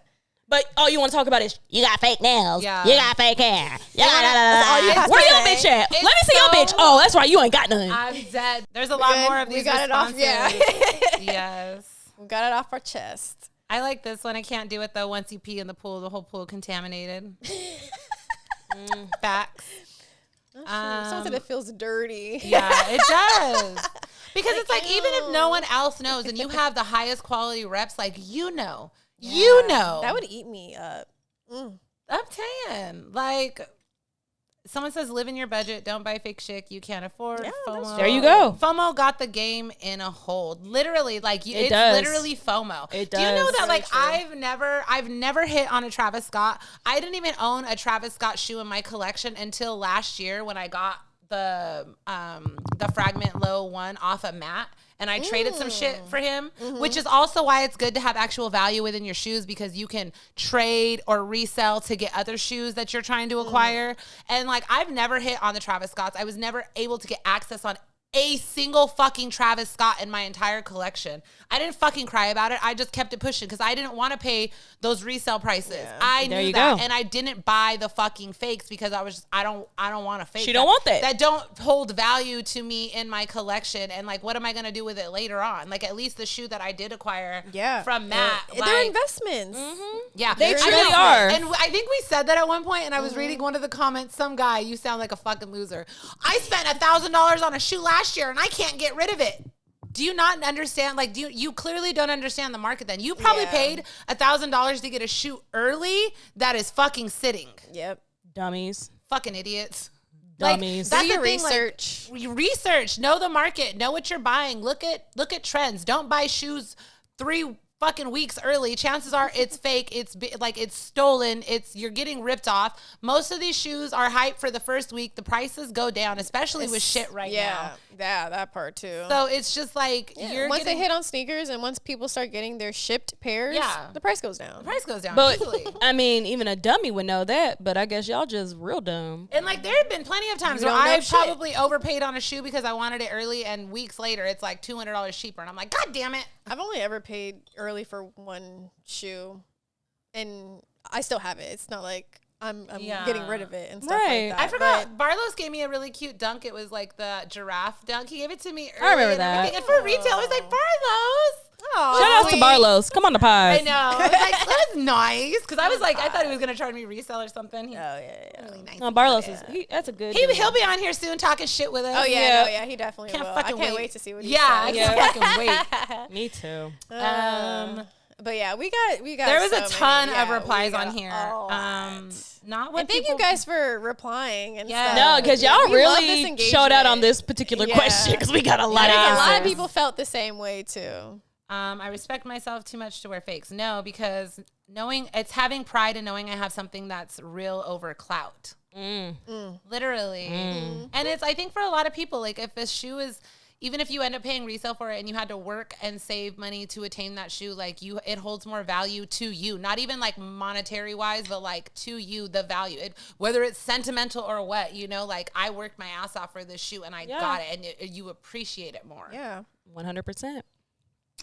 But all you want to talk about is, you got fake nails. Yeah. You got fake hair. Where your bitch at? Let me see your bitch. Oh, that's right. You ain't got none. I'm dead. There's a lot more of these responses. We got it off, Yes. We got it off our chest. I like this one. I can't do it though. Once you pee in the pool, the whole pool contaminated. Facts. Someone said it feels dirty. Yeah, it does. Because it's like, even if no one else knows and you have the highest quality reps, like, you know. That would eat me up. I'm saying, like, someone says, live in your budget. Don't buy fake shit you can't afford. Yeah, FOMO. There you go. FOMO got the game in a hold. Literally, like, it's does. literally FOMO. It does. Do you know that, like, true. I've never hit on a Travis Scott. I didn't even own a Travis Scott shoe in my collection until last year when I got the Fragment Low one off of Matt. And I traded some shit for him, which is also why it's good to have actual value within your shoes, because you can trade or resell to get other shoes that you're trying to acquire. And like, I've never hit on the Travis Scotts. I was never able to get access on a single fucking Travis Scott in my entire collection. I didn't fucking cry about it. I just kept it pushing because I didn't want to pay those resale prices. Yeah. I knew that. And I didn't buy the fucking fakes because I was just, I don't want a fake. She don't want that. That don't hold value to me in my collection. And like, what am I going to do with it later on? Like, at least the shoe that I did acquire from Matt. Like, they're investments. Yeah. They truly are. And I think we said that at one point, and I was reading one of the comments. Some guy, you sound like a fucking loser. I spent $1,000 on a shoe last year and I can't get rid of it. Do you not understand? Like, you clearly don't understand the market then. You probably paid $1,000 to get a shoe early that is fucking sitting. Yep. Dummies. Fucking idiots. Dummies. Like, do your research. Like, research. Know the market. Know what you're buying. Look at trends. Don't buy shoes 3 fucking weeks early, chances are it's fake, it's stolen, you're getting ripped off. Most of these shoes are hyped for the first week. The prices go down, especially with shit now. Yeah, that part too. So it's just like once they hit on sneakers and once people start getting their shipped pairs, the price goes down. But easily. I mean, even a dummy would know that, but I guess y'all just real dumb. And like there have been plenty of times where I probably overpaid on a shoe because I wanted it early, and weeks later it's like $200 cheaper, and I'm like, God damn it. I've only ever paid early for one shoe, and I still have it. It's not like I'm getting rid of it and stuff like that. I forgot. Barlow's gave me a really cute dunk. It was like the giraffe dunk. He gave it to me early. I remember that. And for retailers, like Barlow's. Oh, shout out to Barlow's. Come on the pod. I know. I was like, that was nice. Because I was like, I thought he was going to charge me resale or something. Really nice. No, Barlow's that's a good. He'll be on here soon talking shit with us. Oh yeah, he definitely will. I can't wait to see what he says. I can't fucking wait. Me too. But yeah, we got. There was a ton of replies on here. Not when thank you guys for replying and stuff. No, because y'all really showed out on this particular question because we got a lot of answers. A lot of people felt the same way too. I respect myself too much to wear fakes. No, because it's having pride in knowing I have something that's real over clout. Literally. And I think for a lot of people, like if a shoe is, even if you end up paying resale for it and you had to work and save money to attain that shoe, like it holds more value to you, not even like monetary wise, but like to you, the value, whether it's sentimental or what, like I worked my ass off for this shoe and I got it, and you appreciate it more. Yeah. 100%.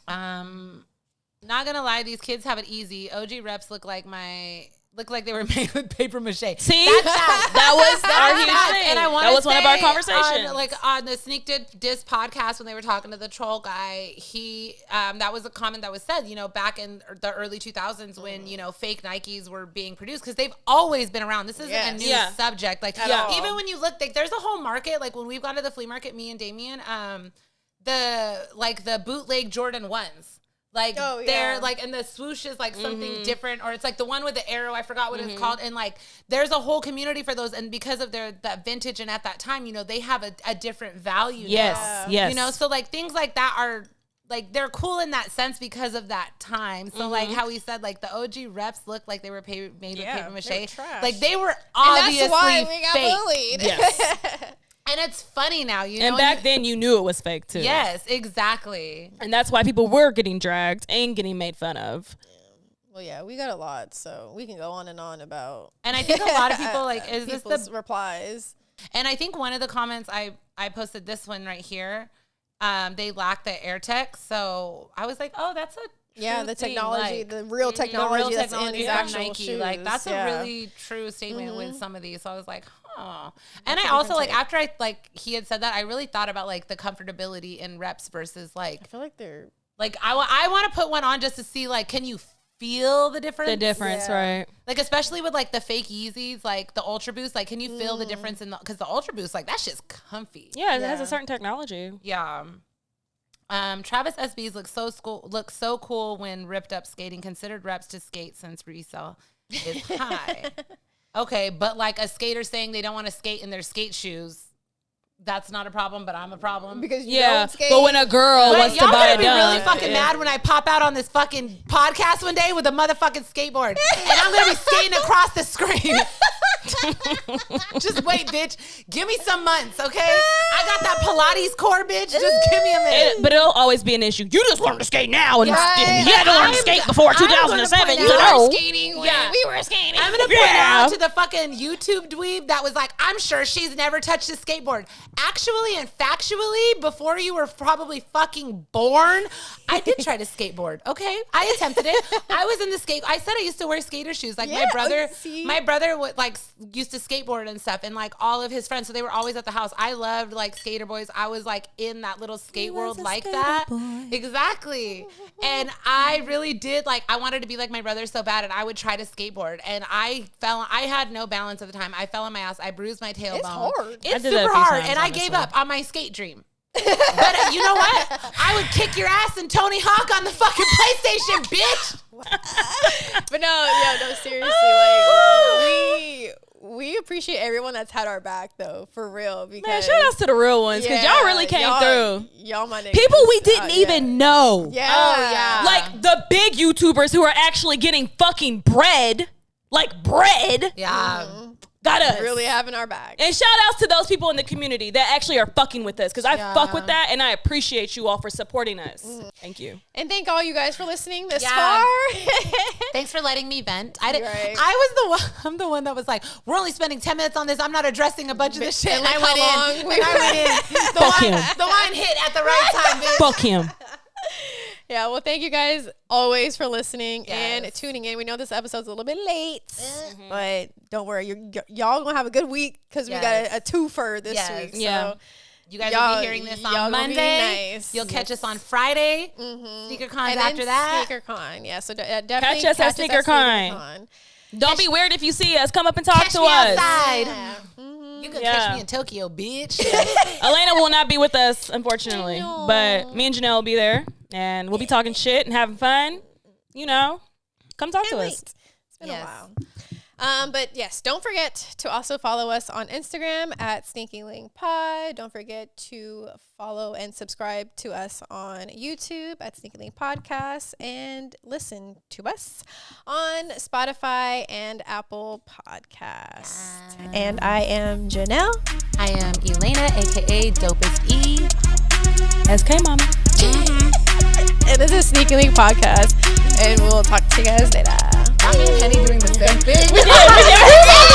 Not gonna lie, these kids have it easy. OG reps look like they were made with paper mache. See, that was our huge thing. And that was one of our conversations. On the Sneak Diss podcast when they were talking to the troll guy, he that was a comment that was said, back in the early 2000s when fake Nikes were being produced, because they've always been around. This isn't a new subject. Like even when you look, like there's a whole market. Like when we've gone to the flea market, me and Damien, the bootleg Jordan 1s. Like they're like, and the swoosh is like something different, or it's like the one with the arrow. I forgot what it's called. And like, there's a whole community for those. And because of that vintage and at that time, they have a different value. Yes. So like things like that are like, they're cool in that sense because of that time. So like how he said, like the OG reps look like they were made with paper mache. Like they were obviously and that's why we got fake. bullied. Yes. And it's funny now, And back then you knew it was fake too. Yes, exactly. And that's why people were getting dragged and getting made fun of. Well, yeah, we got a lot, so we can go on and on about. And I think a lot of people is this the replies? And I think one of the comments I posted this one right here. They lack the AirTech, so I was like, oh, that's a the technology, the real technology that's in these actual Nike. shoes. Like that's a really true statement with some of these. So I was like, huh. And I also like after he had said that, I really thought about like the comfortability in reps versus like, I feel like they're like I want to put one on just to see like, can you feel the difference? The difference, right? Like especially with like the fake Yeezys, like the Ultra Boost, like can you feel the difference in because the Ultra Boost, like that shit's comfy. Yeah, it has a certain technology. Yeah. Travis SBs look so cool when ripped up skating. Considered reps to skate since resale is high. Okay, but like a skater saying they don't want to skate in their skate shoes, that's not a problem, but I'm a problem. Because you don't skate. But when a girl wants to buy a dunk, y'all gonna be really fucking mad when I pop out on this fucking podcast one day with a motherfucking skateboard, and I'm gonna be skating across the screen. Just wait, bitch. Give me some months, okay? I got that Pilates core, bitch. Just give me a minute. But it'll always be an issue. You just learned to skate now, and you had to learn to skate before 2007. You were skating when we were skating. I'm gonna point out to the fucking YouTube dweeb that was like, I'm sure she's never touched a skateboard. Actually and factually, before you were probably fucking born, I did try to skateboard. Okay, I attempted it. I was in the skate. I said I used to wear skater shoes. Like my brother would like used to skateboard and stuff, and like all of his friends, so they were always at the house. I loved like skater boys. I was like in that little skate world like that. Boy. Exactly. And I really did like, I wanted to be like my brother so bad, and I would try to skateboard, and I had no balance at the time. I fell on my ass. I bruised my tailbone. It's hard. It's super hard, and I gave up on my skate dream. But you know what? I would kick your ass in Tony Hawk on the fucking PlayStation, bitch. But no, seriously, like we appreciate everyone that's had our back though, for real. Because man, shout outs to the real ones because y'all really came through. Y'all my niggas. People we didn't even know. Yeah. Oh yeah. Like the big YouTubers who are actually getting fucking bread. Like bread. Yeah. Got us. Really having our back. And shout outs to those people in the community that actually are fucking with us because I fuck with that and I appreciate you all for supporting us. Thank you. And thank all you guys for listening this far. Thanks for letting me vent. I'm the one that was like, we're only spending 10 minutes on this. I'm not addressing a bunch of this shit. And I went in. The line hit at the right time, bitch. Fuck him. Yeah, well, thank you guys always for listening and tuning in. We know this episode's a little bit late, but don't worry. Y'all going to have a good week because we got a twofer this week. Yeah. So you guys will be hearing this on Monday. Nice. You'll catch us on Friday. SneakerCon after that. SneakerCon, yeah. So definitely catch us at SneakerCon. Don't be weird if you see us. Come up and talk to us. Outside. You can catch me in Tokyo, bitch. Elaina will not be with us, unfortunately, but me and Janelle will be there. And we'll be talking shit and having fun. You know, come talk to us. It's been a while. But yes, don't forget to also follow us on Instagram at SneakyLinkPod. Don't forget to follow and subscribe to us on YouTube at SneakyLink Podcast and listen to us on Spotify and Apple Podcasts. And I am Janelle. I am Elaina, aka Dopest E. SK Mama. And this is Sneaky Link Podcast, and we'll talk to you guys later. Me and Henny doing the same thing. We did.